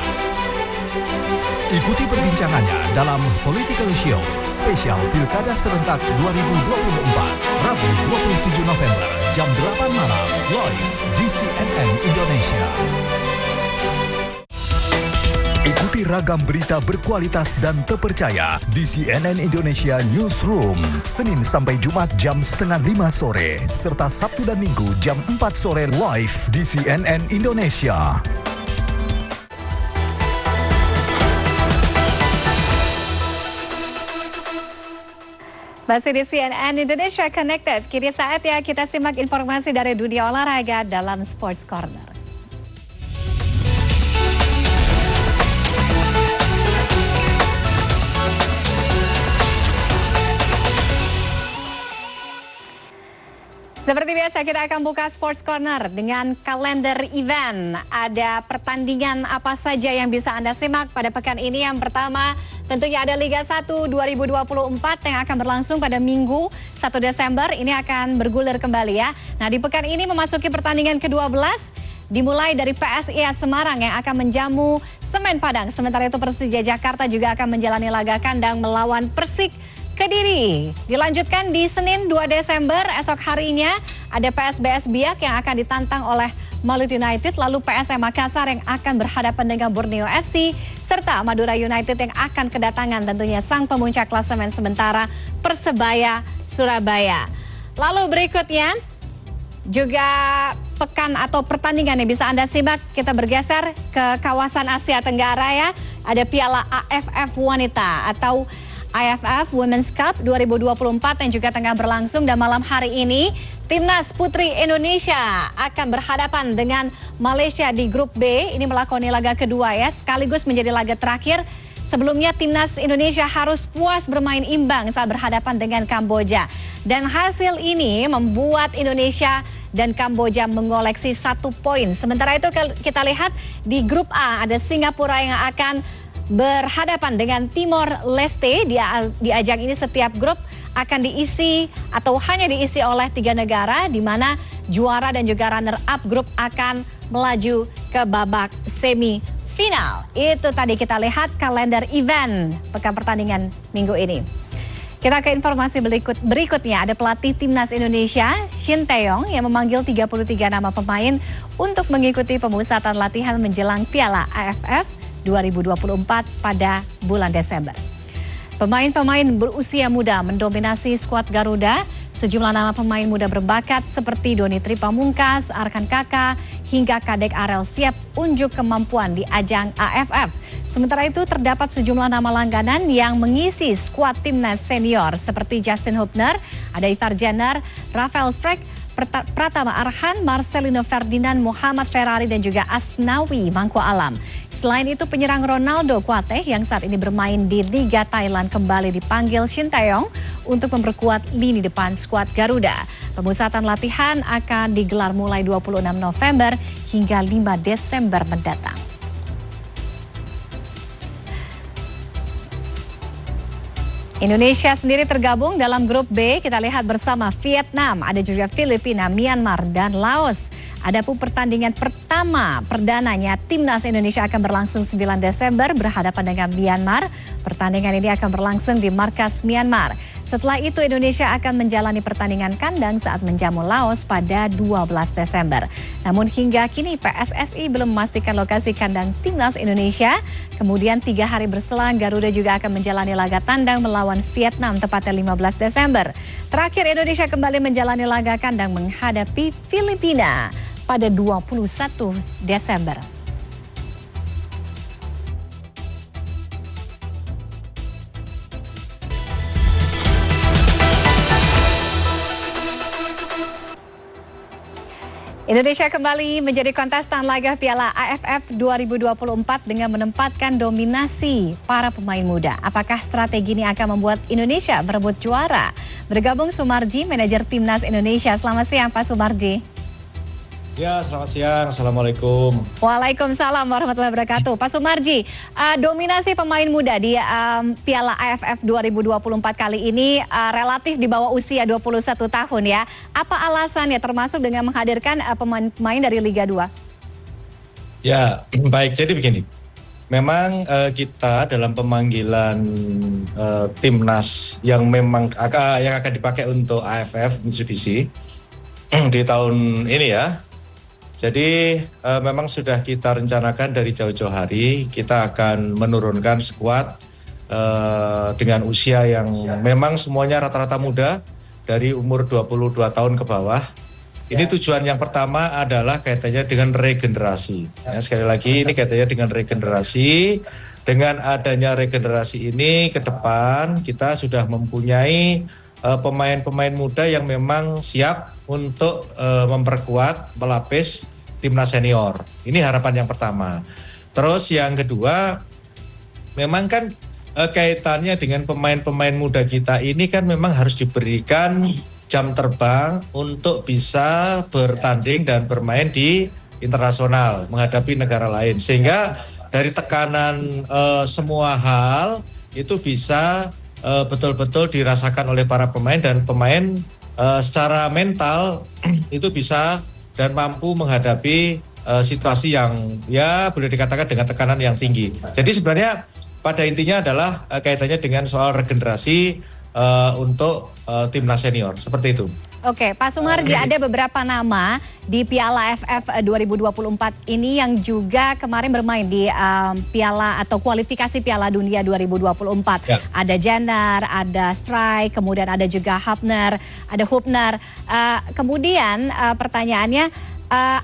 K: Ikuti perbincangannya dalam Political Show spesial Pilkada Serentak 2024, Rabu 27 November jam 8 malam, live di CNN Indonesia. Ikuti ragam berita berkualitas dan terpercaya di CNN Indonesia Newsroom, Senin sampai Jumat jam 4:30 sore, serta Sabtu dan Minggu jam 4 sore live di CNN Indonesia.
B: Masih di CNN Indonesia Connected, kini saatnya kita simak informasi dari dunia olahraga dalam Sports Corner. Seperti biasa kita akan buka Sports Corner dengan kalender event. Ada pertandingan apa saja yang bisa Anda simak pada pekan ini. Yang pertama tentunya ada Liga 1 2024 yang akan berlangsung pada Minggu 1 Desember. Ini akan bergulir kembali ya. Nah di pekan ini memasuki pertandingan ke-12. Dimulai dari PSIS Semarang yang akan menjamu Semen Padang. Sementara itu Persija Jakarta juga akan menjalani laga kandang melawan Persik Kediri. Dilanjutkan di Senin 2 Desember, esok harinya ada PSBS Biak yang akan ditantang oleh Malut United, lalu PSM Makassar yang akan berhadapan dengan Borneo FC, serta Madura United yang akan kedatangan tentunya sang pemuncak klasemen sementara Persebaya Surabaya. Lalu berikutnya juga pekan atau pertandingan yang bisa Anda simak, kita bergeser ke kawasan Asia Tenggara ya. Ada Piala AFF Wanita atau AFF Women's Cup 2024 yang juga tengah berlangsung, dan malam hari ini Timnas Putri Indonesia akan berhadapan dengan Malaysia di grup B. Ini melakoni laga kedua ya, sekaligus menjadi laga terakhir. Sebelumnya Timnas Indonesia harus puas bermain imbang saat berhadapan dengan Kamboja. Dan hasil ini membuat Indonesia dan Kamboja mengoleksi 1 poin. Sementara itu kita lihat di grup A ada Singapura yang akan berhadapan dengan Timor Leste. Di ajang ini setiap grup akan diisi atau hanya diisi oleh 3 negara, di mana juara dan juga runner up grup akan melaju ke babak semifinal. Itu tadi kita lihat kalender event pekan pertandingan minggu ini. Kita ke informasi berikutnya. Ada pelatih Timnas Indonesia, Shin Tae-yong, yang memanggil 33 nama pemain untuk mengikuti pemusatan latihan menjelang Piala AFF 2024 pada bulan Desember. Pemain-pemain berusia muda mendominasi skuad Garuda. Sejumlah nama pemain muda berbakat seperti Doni Tripamungkas, Arkan Kaka, hingga Kadek Arel siap unjuk kemampuan di ajang AFF. Sementara itu terdapat sejumlah nama langganan yang mengisi skuad timnas senior seperti Justin Hubner, ada Ivar Jenner, Rafael Strijk, Pratama Arhan, Marcelino Ferdinand, Muhammad Ferrari, dan juga Asnawi Mangku Alam. Selain itu penyerang Ronaldo Kuateh yang saat ini bermain di Liga Thailand kembali dipanggil Shin Tae-yong untuk memperkuat lini depan skuad Garuda. Pemusatan latihan akan digelar mulai 26 November hingga 5 Desember mendatang. Indonesia sendiri tergabung dalam grup B. Kita lihat bersama Vietnam, ada juga Filipina, Myanmar, dan Laos. Adapun pertandingan pertama perdananya Timnas Indonesia akan berlangsung 9 Desember berhadapan dengan Myanmar. Pertandingan ini akan berlangsung di markas Myanmar. Setelah itu Indonesia akan menjalani pertandingan kandang saat menjamu Laos pada 12 Desember. Namun hingga kini PSSI belum memastikan lokasi kandang Timnas Indonesia. Kemudian 3 hari berselang Garuda juga akan menjalani laga tandang melawan Vietnam tepatnya 15 Desember. Terakhir Indonesia kembali menjalani laga kandang menghadapi Filipina pada 21 Desember. Indonesia kembali menjadi kontestan laga Piala AFF 2024 dengan menempatkan dominasi para pemain muda. Apakah strategi ini akan membuat Indonesia berebut juara? Bergabung Sumarji, manajer Timnas Indonesia. Selamat siang Pak Sumarji.
G: Ya, selamat siang. Assalamualaikum.
B: Waalaikumsalam warahmatullahi wabarakatuh. Pak Sumarji, dominasi pemain muda di Piala AFF 2024 kali ini relatif di bawah usia 21 tahun ya. Apa alasannya termasuk dengan menghadirkan pemain-pemain dari Liga 2?
G: Ya, baik. Jadi begini. Memang kita dalam pemanggilan timnas yang memang yang akan dipakai untuk AFF Mitsubishi di tahun ini ya. Jadi memang sudah kita rencanakan dari jauh-jauh hari kita akan menurunkan skuad dengan usia yang memang semuanya rata-rata muda dari umur 22 tahun ke bawah. Ini tujuan yang pertama adalah kaitannya dengan regenerasi. Ya, sekali lagi ini kaitannya dengan regenerasi. Dengan adanya regenerasi ini ke depan kita sudah mempunyai pemain-pemain muda yang memang siap untuk memperkuat, melapis timnas senior. Ini harapan yang pertama. Terus yang kedua, memang kan kaitannya dengan pemain-pemain muda kita ini kan memang harus diberikan jam terbang untuk bisa bertanding dan bermain di internasional, menghadapi negara lain. Sehingga dari tekanan semua hal itu bisa betul-betul dirasakan oleh para pemain dan pemain secara mental itu bisa dan mampu menghadapi situasi yang ya boleh dikatakan dengan tekanan yang tinggi. Jadi sebenarnya pada intinya adalah kaitannya dengan soal regenerasi untuk timnas senior, seperti itu.
B: Oke, Pak Sumarji, ada beberapa nama di Piala AFF 2024 ini yang juga kemarin bermain di Piala atau kualifikasi Piala Dunia 2024. Ya. Ada Jenner, ada Strike, kemudian ada juga Hubner. Kemudian pertanyaannya,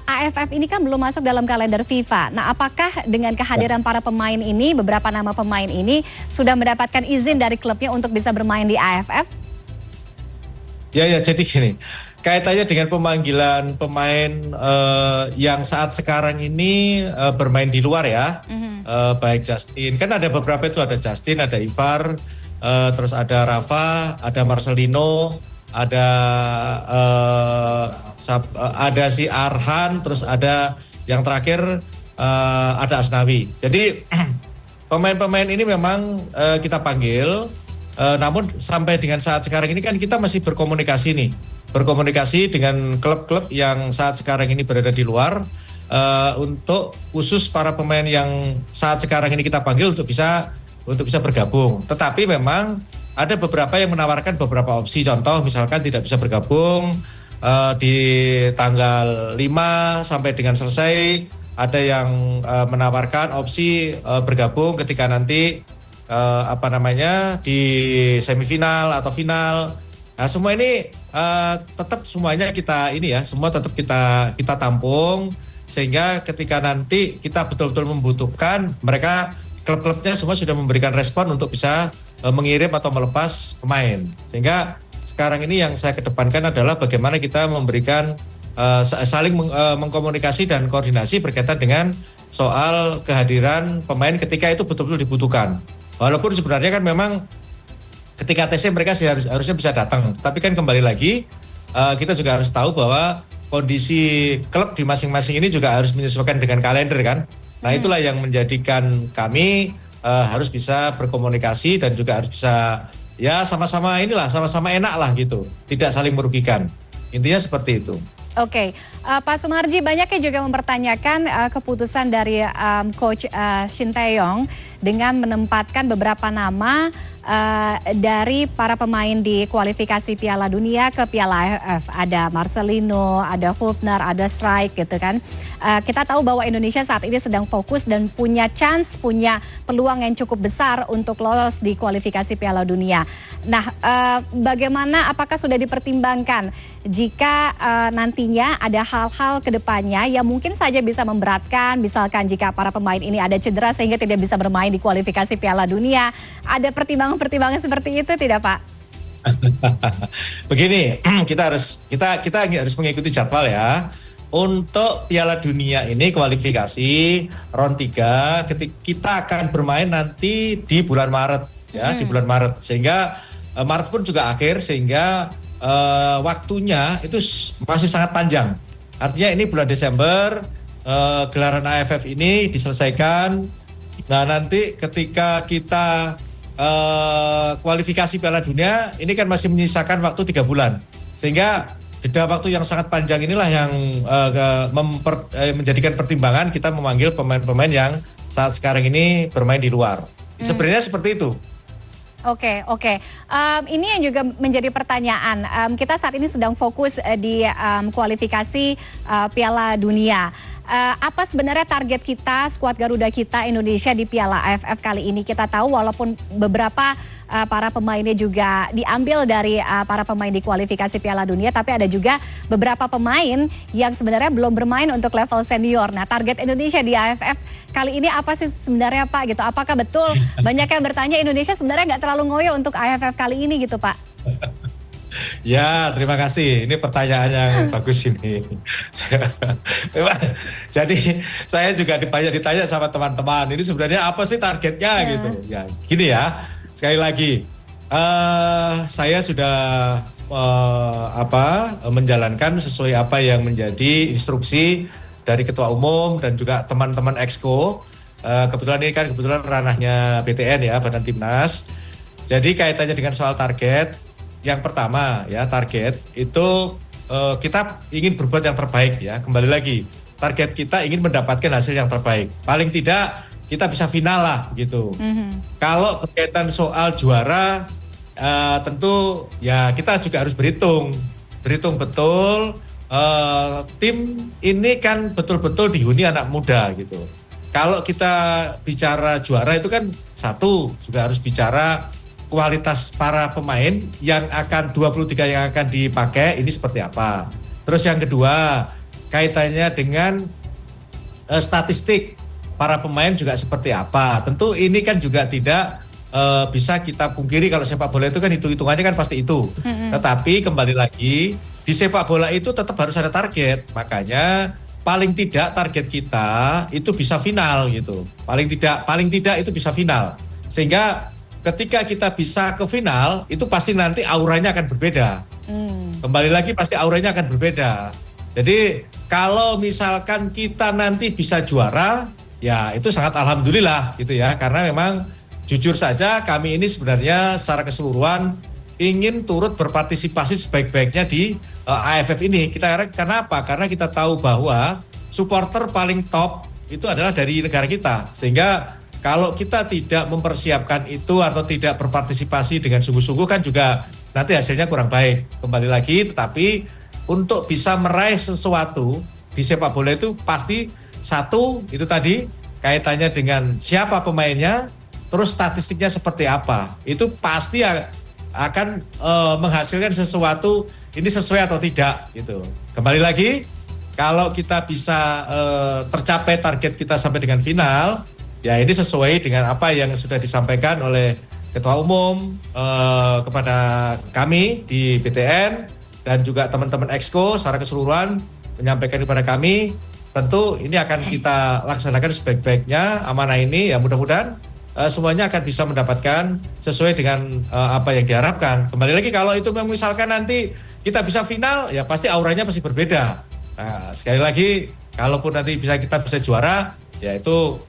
B: AFF ini kan belum masuk dalam kalender FIFA. Nah, apakah dengan kehadiran para pemain ini, beberapa nama pemain ini sudah mendapatkan izin dari klubnya untuk bisa bermain di AFF?
G: Ya, jadi gini, kaitannya dengan pemanggilan pemain yang saat sekarang ini bermain di luar ya, baik Justin, kan ada beberapa itu, ada Justin, ada Ivar, terus ada Rafa, ada Marcelino, ada si Arhan, terus ada yang terakhir ada Asnawi. Jadi pemain-pemain ini memang kita panggil. Namun sampai dengan saat sekarang ini kan kita masih berkomunikasi dengan klub-klub yang saat sekarang ini berada di luar untuk khusus para pemain yang saat sekarang ini kita panggil untuk bisa bergabung. Tetapi memang ada beberapa yang menawarkan beberapa opsi. Contoh misalkan tidak bisa bergabung di tanggal 5 sampai dengan selesai. Ada yang menawarkan opsi bergabung ketika nanti di semifinal atau final. Nah, semua ini tetap semuanya semua tetap kita tampung sehingga ketika nanti kita betul-betul membutuhkan, mereka klub-klubnya semua sudah memberikan respon untuk bisa mengirim atau melepas pemain. Sehingga sekarang ini yang saya kedepankan adalah bagaimana kita memberikan saling mengkomunikasi dan koordinasi berkaitan dengan soal kehadiran pemain ketika itu betul-betul dibutuhkan. Walaupun sebenarnya kan memang ketika TC mereka harusnya bisa datang. Tapi kan kembali lagi kita juga harus tahu bahwa kondisi klub di masing-masing ini juga harus menyesuaikan dengan kalender kan. Nah itulah yang menjadikan kami harus bisa berkomunikasi dan juga harus bisa ya sama-sama enak lah gitu, tidak saling merugikan. Intinya seperti itu.
B: Oke, Pak Sumarji, banyak yang juga mempertanyakan keputusan dari Coach Shin Tae-yong dengan menempatkan beberapa nama dari para pemain di kualifikasi Piala Dunia ke Piala AFF. Ada Marcelino, ada Hubner, ada Strike gitu kan. Kita tahu bahwa Indonesia saat ini sedang fokus dan punya peluang yang cukup besar untuk lolos di kualifikasi Piala Dunia. Nah, bagaimana, apakah sudah dipertimbangkan jika nantinya ada hal-hal ke depannya yang mungkin saja bisa memberatkan, misalkan jika para pemain ini ada cedera sehingga tidak bisa bermain di kualifikasi Piala Dunia. Ada pertimbangan seperti itu tidak, Pak?
G: Begini, kita harus mengikuti jadwal ya. Untuk Piala Dunia ini kualifikasi round 3 kita akan bermain nanti di bulan Maret ya, di bulan Maret. Sehingga Maret pun juga akhir, sehingga waktunya itu masih sangat panjang. Artinya ini bulan Desember gelaran AFF ini diselesaikan. Nah, nanti ketika kita kualifikasi Piala Dunia ini kan masih menyisakan waktu 3 bulan. Sehingga jeda waktu yang sangat panjang inilah yang menjadikan pertimbangan kita memanggil pemain-pemain yang saat sekarang ini bermain di luar. Sebenarnya seperti itu.
B: Oke. Ini yang juga menjadi pertanyaan. Kita saat ini sedang fokus di kualifikasi Piala Dunia. Apa sebenarnya target kita, skuad Garuda kita Indonesia di Piala AFF kali ini? Kita tahu walaupun beberapa para pemainnya juga diambil dari para pemain di kualifikasi Piala Dunia, tapi ada juga beberapa pemain yang sebenarnya belum bermain untuk level senior. Nah, target Indonesia di AFF kali ini apa sih sebenarnya, Pak? Gitu. Apakah betul banyak yang bertanya Indonesia sebenarnya nggak terlalu ngoyo untuk AFF kali ini gitu, Pak?
G: Ya, terima kasih. Ini pertanyaan yang bagus ini. Jadi saya juga banyak ditanya sama teman-teman. Ini sebenarnya apa sih targetnya gitu? Ya, gini ya. Sekali lagi, saya sudah menjalankan sesuai apa yang menjadi instruksi dari Ketua Umum dan juga teman-teman Exco. Kebetulan ini kan ranahnya BTN ya, Badan Timnas. Jadi kaitannya dengan soal target, yang pertama ya, target itu kita ingin berbuat yang terbaik ya. Kembali lagi, target kita ingin mendapatkan hasil yang terbaik. Paling tidak kita bisa final lah gitu. Kalau berkaitan soal juara, tentu ya kita juga harus berhitung betul. Tim ini kan betul-betul dihuni anak muda gitu. Kalau kita bicara juara itu kan satu juga harus bicara kualitas para pemain yang akan 23 yang akan dipakai ini seperti apa. Terus yang kedua kaitannya dengan statistik para pemain juga seperti apa. Tentu ini kan juga tidak bisa kita pungkiri kalau sepak bola itu kan hitung-hitungannya kan pasti itu. Tetapi kembali lagi di sepak bola itu tetap harus ada target. Makanya paling tidak target kita itu bisa final gitu. Paling tidak itu bisa final. Sehingga ketika kita bisa ke final itu pasti nanti auranya akan berbeda. Kembali lagi pasti auranya akan berbeda. Jadi kalau misalkan kita nanti bisa juara, ya itu sangat alhamdulillah gitu ya, karena memang jujur saja kami ini sebenarnya secara keseluruhan ingin turut berpartisipasi sebaik-baiknya di AFF ini. Karena apa? Karena kita tahu bahwa supporter paling top itu adalah dari negara kita, sehingga kalau kita tidak mempersiapkan itu atau tidak berpartisipasi dengan sungguh-sungguh kan juga nanti hasilnya kurang baik. Kembali lagi, tetapi untuk bisa meraih sesuatu di sepak bola itu pasti satu, itu tadi kaitannya dengan siapa pemainnya, terus statistiknya seperti apa. Itu pasti akan menghasilkan sesuatu ini sesuai atau tidak gitu. Kembali lagi, kalau kita bisa tercapai target kita sampai dengan final, ya ini sesuai dengan apa yang sudah disampaikan oleh Ketua Umum kepada kami di BTN dan juga teman-teman Exco secara keseluruhan menyampaikan kepada kami. Tentu ini akan kita laksanakan sebaik-baiknya amanah ini, ya mudah-mudahan semuanya akan bisa mendapatkan sesuai dengan apa yang diharapkan. Kembali lagi kalau itu misalkan nanti kita bisa final, ya pasti auranya pasti berbeda. Nah, sekali lagi kalaupun nanti kita bisa juara, ya itu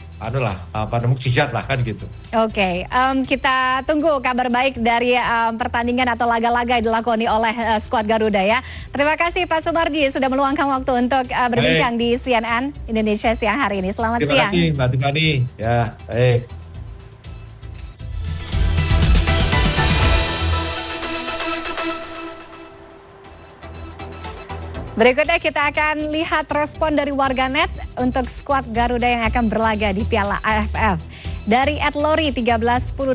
G: mukjizat lah kan gitu.
B: Oke, kita tunggu kabar baik dari pertandingan atau laga-laga yang dilakoni oleh skuad Garuda ya. Terima kasih Pak Sumarji sudah meluangkan waktu untuk berbincang di CNN Indonesia siang hari ini. Selamat siang.
G: Terima kasih Mbak Tiffany. Ya, baik.
B: Berikutnya kita akan lihat respon dari warganet untuk skuad Garuda yang akan berlaga di Piala AFF. Dari @lori 13185,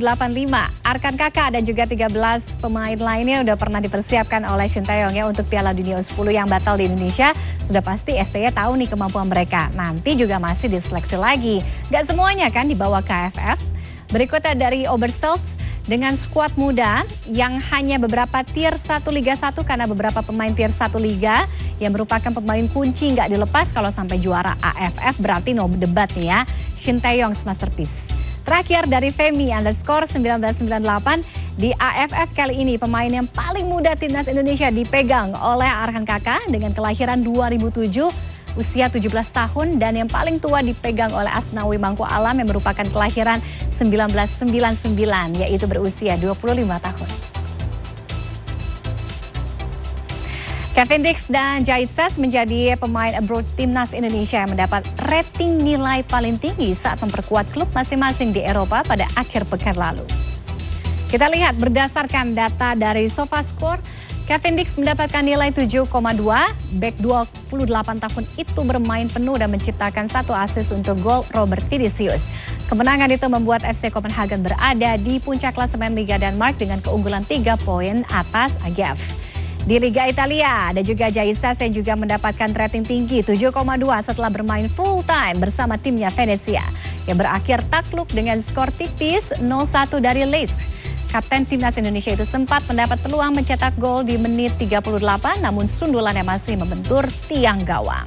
B: Arkan Kakak dan juga 13 pemain lainnya udah pernah dipersiapkan oleh Shin Tae-yong ya untuk Piala Dunia U10 yang batal di Indonesia. Sudah pasti STY tahu nih kemampuan mereka. Nanti juga masih diseleksi lagi. Gak semuanya kan dibawa ke AFF. Berikutnya dari Oberstdorf dengan skuad muda yang hanya beberapa tier 1 Liga 1 karena beberapa pemain tier 1 Liga yang merupakan pemain kunci nggak dilepas kalau sampai juara AFF berarti no debat nih ya. Shin Tae-yong's masterpiece. Terakhir dari Femi _1998 di AFF kali ini pemain yang paling muda timnas Indonesia dipegang oleh Arkan Kakak dengan kelahiran 2007. Usia 17 tahun dan yang paling tua dipegang oleh Asnawi Mangku Alam yang merupakan kelahiran 1999 yaitu berusia 25 tahun. Kevin Dix dan Jahit Ses menjadi pemain abroad timnas Indonesia yang mendapat rating nilai paling tinggi saat memperkuat klub masing-masing di Eropa pada akhir pekan lalu. Kita lihat berdasarkan data dari SofaScore, Kevin Dix mendapatkan nilai 7,2, bek 28 tahun itu bermain penuh dan menciptakan 1 assist untuk gol Robert Vinicius. Kemenangan itu membuat FC Copenhagen berada di puncak klasemen Liga Denmark dengan keunggulan 3 poin atas AGF. Di Liga Italia ada juga Jahit Ses yang juga mendapatkan rating tinggi 7,2 setelah bermain full time bersama timnya Venezia yang berakhir takluk dengan skor tipis 0-1 dari Lecce. Kapten timnas Indonesia itu sempat mendapat peluang mencetak gol di menit 38 namun sundulannya masih membentur tiang gawang.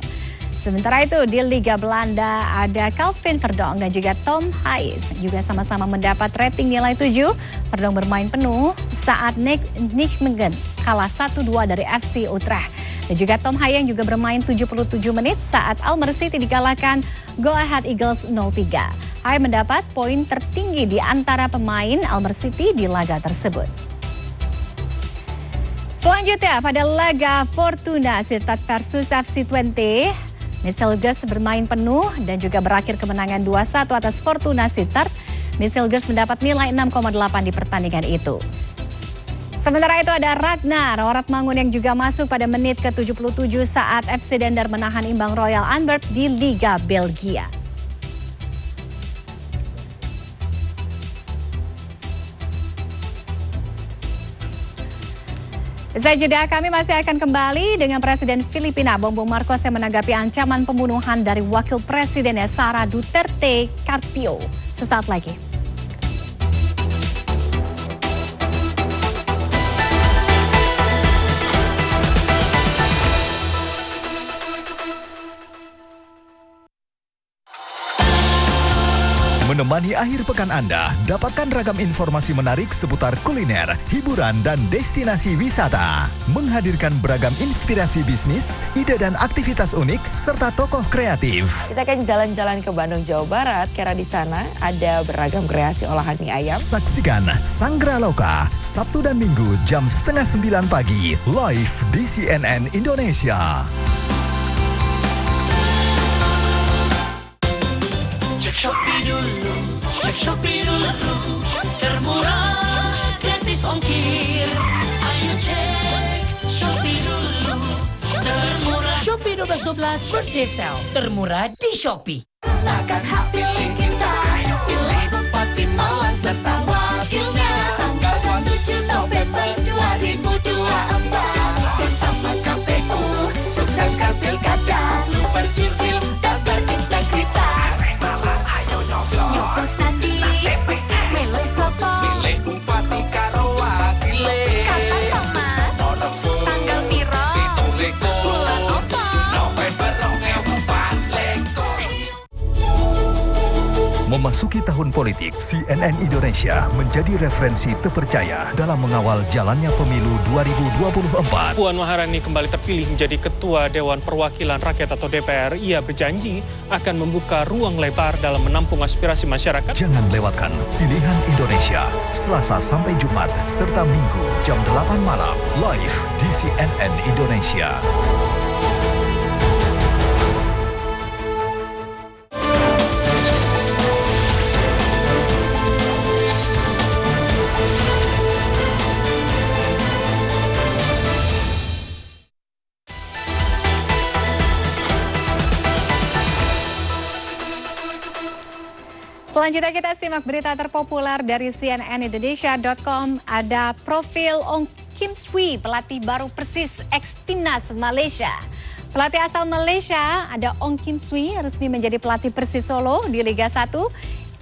B: Sementara itu di Liga Belanda ada Calvin Verdong dan juga Tom Hayes juga sama-sama mendapat rating nilai 7. Verdong bermain penuh saat Nijmegen kalah 1-2 dari FC Utrecht. Dan juga Tom Hayes juga bermain 77 menit saat Almer City dikalahkan Go Ahead Eagles 0-3. Hayes mendapat poin tertinggi di antara pemain Almer City di laga tersebut. Selanjutnya pada laga Fortuna Sittard versus FC Twente, Midtjylland bermain penuh dan juga berakhir kemenangan 2-1 atas Fortuna Sittard. Midtjylland mendapat nilai 6,8 di pertandingan itu. Sementara itu ada Ragnar Oratmangun yang juga masuk pada menit ke-77 saat FC Dender menahan imbang Royal Antwerp di Liga Belgia. Usai jeda kami masih akan kembali dengan Presiden Filipina Bongbong Marcos yang menanggapi ancaman pembunuhan dari Wakil Presidennya Sara Duterte Carpio. Sesaat lagi.
K: Menemani akhir pekan Anda, dapatkan ragam informasi menarik seputar kuliner, hiburan, dan destinasi wisata. Menghadirkan beragam inspirasi bisnis, ide dan aktivitas unik, serta tokoh kreatif.
H: Kita akan jalan-jalan ke Bandung, Jawa Barat, karena di sana ada beragam kreasi olahan mie ayam.
K: Saksikan Sanggra Loka, Sabtu dan Minggu jam 8:30 pagi, live di CNN Indonesia.
E: Shopee dulu, cek Shopee dulu, termurah gratis ongkir. Ayo cek Shopee dulu, termurah.
J: Shopee 1212 birthday sale, termurah di Shopee.
E: Gunakan hak pilih kita, pilih Bupati Malang serta wakilnya. Tanggal 27 November 2024 bersama KPU, sukseskan pilkada, lu berjurdil dan berintegritas. Nyoblos nanti, milih sopo, milih Bupati karo wakile. Kapan Thomas, tanggal piro, bulan opo, November 2024.
K: Memasuki tahun politik, CNN Indonesia menjadi referensi terpercaya dalam mengawal jalannya pemilu 2024.
I: Puan Maharani kembali terpilih menjadi Ketua Dewan Perwakilan Rakyat atau DPR. Ia berjanji akan membuka ruang lebar dalam menampung aspirasi masyarakat.
K: Jangan lewatkan Pilihan Indonesia, Selasa sampai Jumat, serta Minggu jam 8 malam, live di CNN Indonesia.
B: Selanjutnya kita simak berita terpopuler dari cnnindonesia.com. Ada profil Ong Kim Swee, pelatih baru Persis ex-timnas Malaysia. Pelatih asal Malaysia ada Ong Kim Swee resmi menjadi pelatih Persis Solo di Liga 1.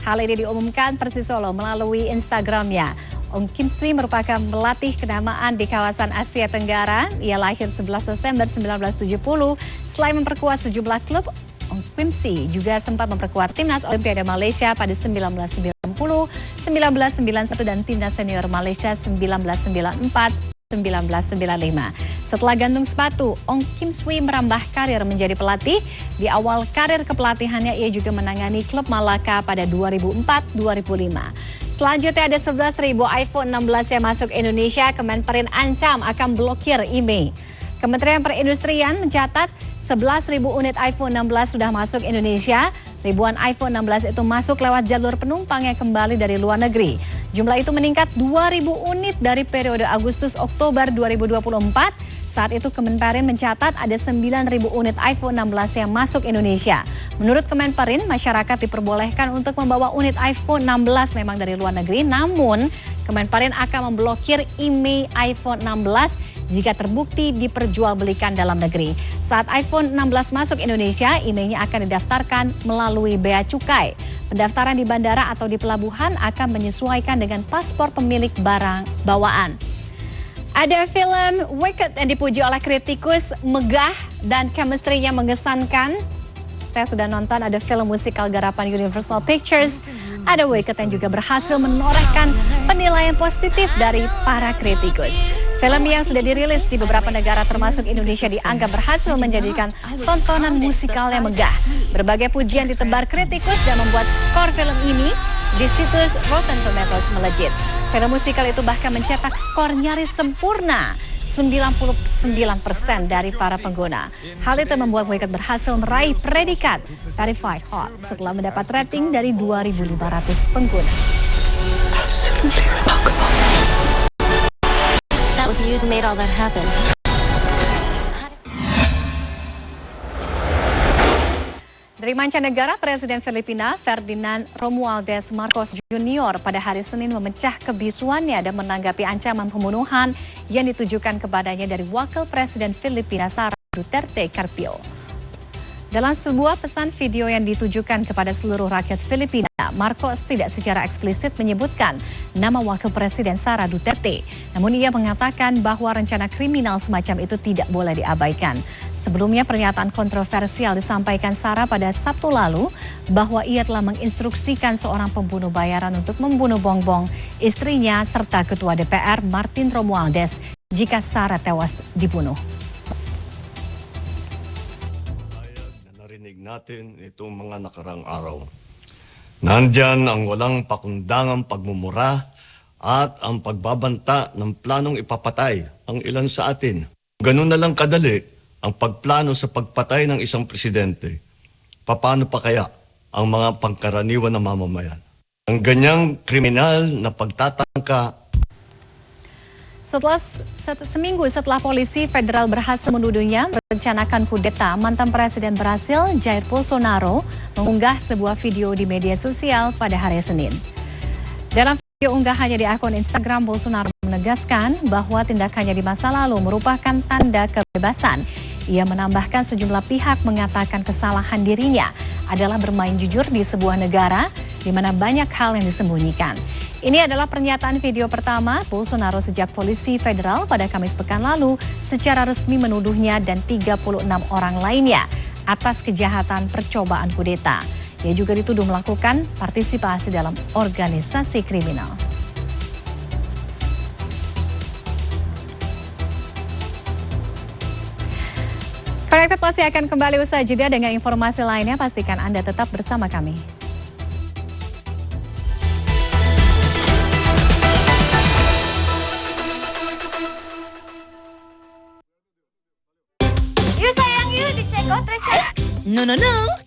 B: Hal ini diumumkan Persis Solo melalui Instagramnya. Ong Kim Swee merupakan pelatih kenamaan di kawasan Asia Tenggara. Ia lahir 11 Desember 1970. Selain memperkuat sejumlah klub, Ong Kim Swee juga sempat memperkuat timnas Olimpiade Malaysia pada 1990, 1991 dan timnas senior Malaysia 1994, 1995. Setelah gantung sepatu, Ong Kim Swee merambah karir menjadi pelatih. Di awal karir kepelatihannya ia juga menangani klub Malaka pada 2004-2005. Selanjutnya ada 11.000 iPhone 16 yang masuk Indonesia. Kemenperin ancam akan blokir IMEI. Kementerian Perindustrian mencatat 11.000 unit iPhone 16 sudah masuk Indonesia. Ribuan iPhone 16 itu masuk lewat jalur penumpang yang kembali dari luar negeri. Jumlah itu meningkat 2.000 unit dari periode Agustus-Oktober 2024. Saat itu Kemenperin mencatat ada 9.000 unit iPhone 16 yang masuk Indonesia. Menurut Kemenperin, masyarakat diperbolehkan untuk membawa unit iPhone 16 memang dari luar negeri. Namun, Kemenperin akan memblokir IMEI iPhone 16 jika terbukti diperjualbelikan dalam negeri. Saat iPhone 16 masuk Indonesia, IMEI-nya akan didaftarkan melalui Bea Cukai. Pendaftaran di bandara atau di pelabuhan akan menyesuaikan dengan paspor pemilik barang bawaan. Ada film Wicked yang dipuji oleh kritikus, megah dan chemistry-nya mengesankan. Saya sudah nonton, ada film musikal garapan Universal Pictures. Ada Wicked yang juga berhasil menorehkan penilaian positif dari para kritikus. Film yang sudah dirilis di beberapa negara termasuk Indonesia dianggap berhasil menjadikan tontonan musikal yang megah. Berbagai pujian ditebar kritikus dan membuat skor film ini di situs Rotten Tomatoes melejit. Film musikal itu bahkan mencetak skor nyaris sempurna, 99% dari para pengguna. Hal itu membuat Wicked berhasil meraih predikat Verified Hot setelah mendapat rating dari 2.500 pengguna.
L: That was you who made all that happen.
B: Dari mancanegara, Presiden Filipina Ferdinand Romualdez Marcos Jr. pada hari Senin memecah kebisuannya dan menanggapi ancaman pembunuhan yang ditujukan kepadanya dari Wakil Presiden Filipina Sara Duterte Carpio. Dalam sebuah pesan video yang ditujukan kepada seluruh rakyat Filipina, Marcos tidak secara eksplisit menyebutkan nama Wakil Presiden Sara Duterte. Namun ia mengatakan bahwa rencana kriminal semacam itu tidak boleh diabaikan. Sebelumnya pernyataan kontroversial disampaikan Sara pada Sabtu lalu bahwa ia telah menginstruksikan seorang pembunuh bayaran untuk membunuh Bongbong, istrinya serta Ketua DPR Martin Romualdez jika Sara tewas dibunuh.
M: Natin itong mga nakarang araw. Nandyan ang walang pakundangang pagmumura at ang pagbabanta ng planong ipapatay ang ilan sa atin. Ganun na lang kadali ang pagplano sa pagpatay ng isang presidente. Paano pa kaya ang mga pangkaraniwan na mamamayan? Ang ganyang kriminal na pagtatangka.
B: Seminggu setelah polisi federal berhasil menuduhnya merencanakan kudeta, mantan Presiden Brasil Jair Bolsonaro mengunggah sebuah video di media sosial pada hari Senin. Dalam video unggahannya di akun Instagram, Bolsonaro menegaskan bahwa tindakannya di masa lalu merupakan tanda kebebasan. Ia menambahkan sejumlah pihak mengatakan kesalahan dirinya adalah bermain jujur di sebuah negara di mana banyak hal yang disembunyikan. Ini adalah pernyataan video pertama Bolsonaro sejak polisi federal pada Kamis pekan lalu secara resmi menuduhnya dan 36 orang lainnya atas kejahatan percobaan kudeta. Ia juga dituduh melakukan partisipasi dalam organisasi kriminal. Connected masih akan kembali usai jeda dengan informasi lainnya. Pastikan Anda tetap bersama kami.
J: Yuk sayang, yuk dicek Gotrek. No,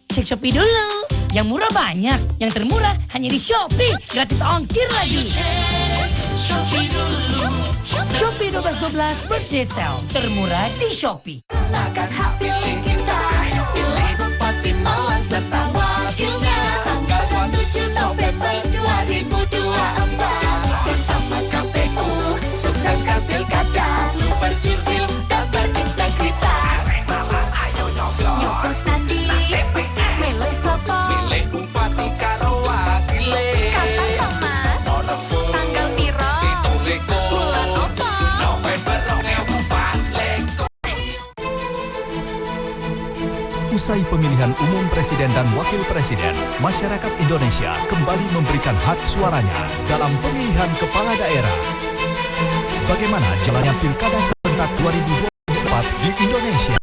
J: cek Shopee dulu. Yang murah banyak, yang termurah hanya di Shopee. Gratis ongkir lagi. Shopee dulu. Shopee 12.12 birthday sale. Termurah di Shopee.
E: Gunakan hak pilih kita. Pilih Bupati Malang serta wakilnya. Tanggal 27 November 2024. Bersama KPU, sukseskan pilkada. Lu berjurdil dan berintegritas. Ayo nyoblos nanti. Milih sopo. Milih Bupati karo wakile. Kapan Thomas? Tanggal piro? Bulan opo? November 2024.
K: Usai pemilihan umum presiden dan wakil presiden, masyarakat Indonesia kembali memberikan hak suaranya dalam pemilihan kepala daerah. Bagaimana jalannya Pilkada serentak 2024 di Indonesia?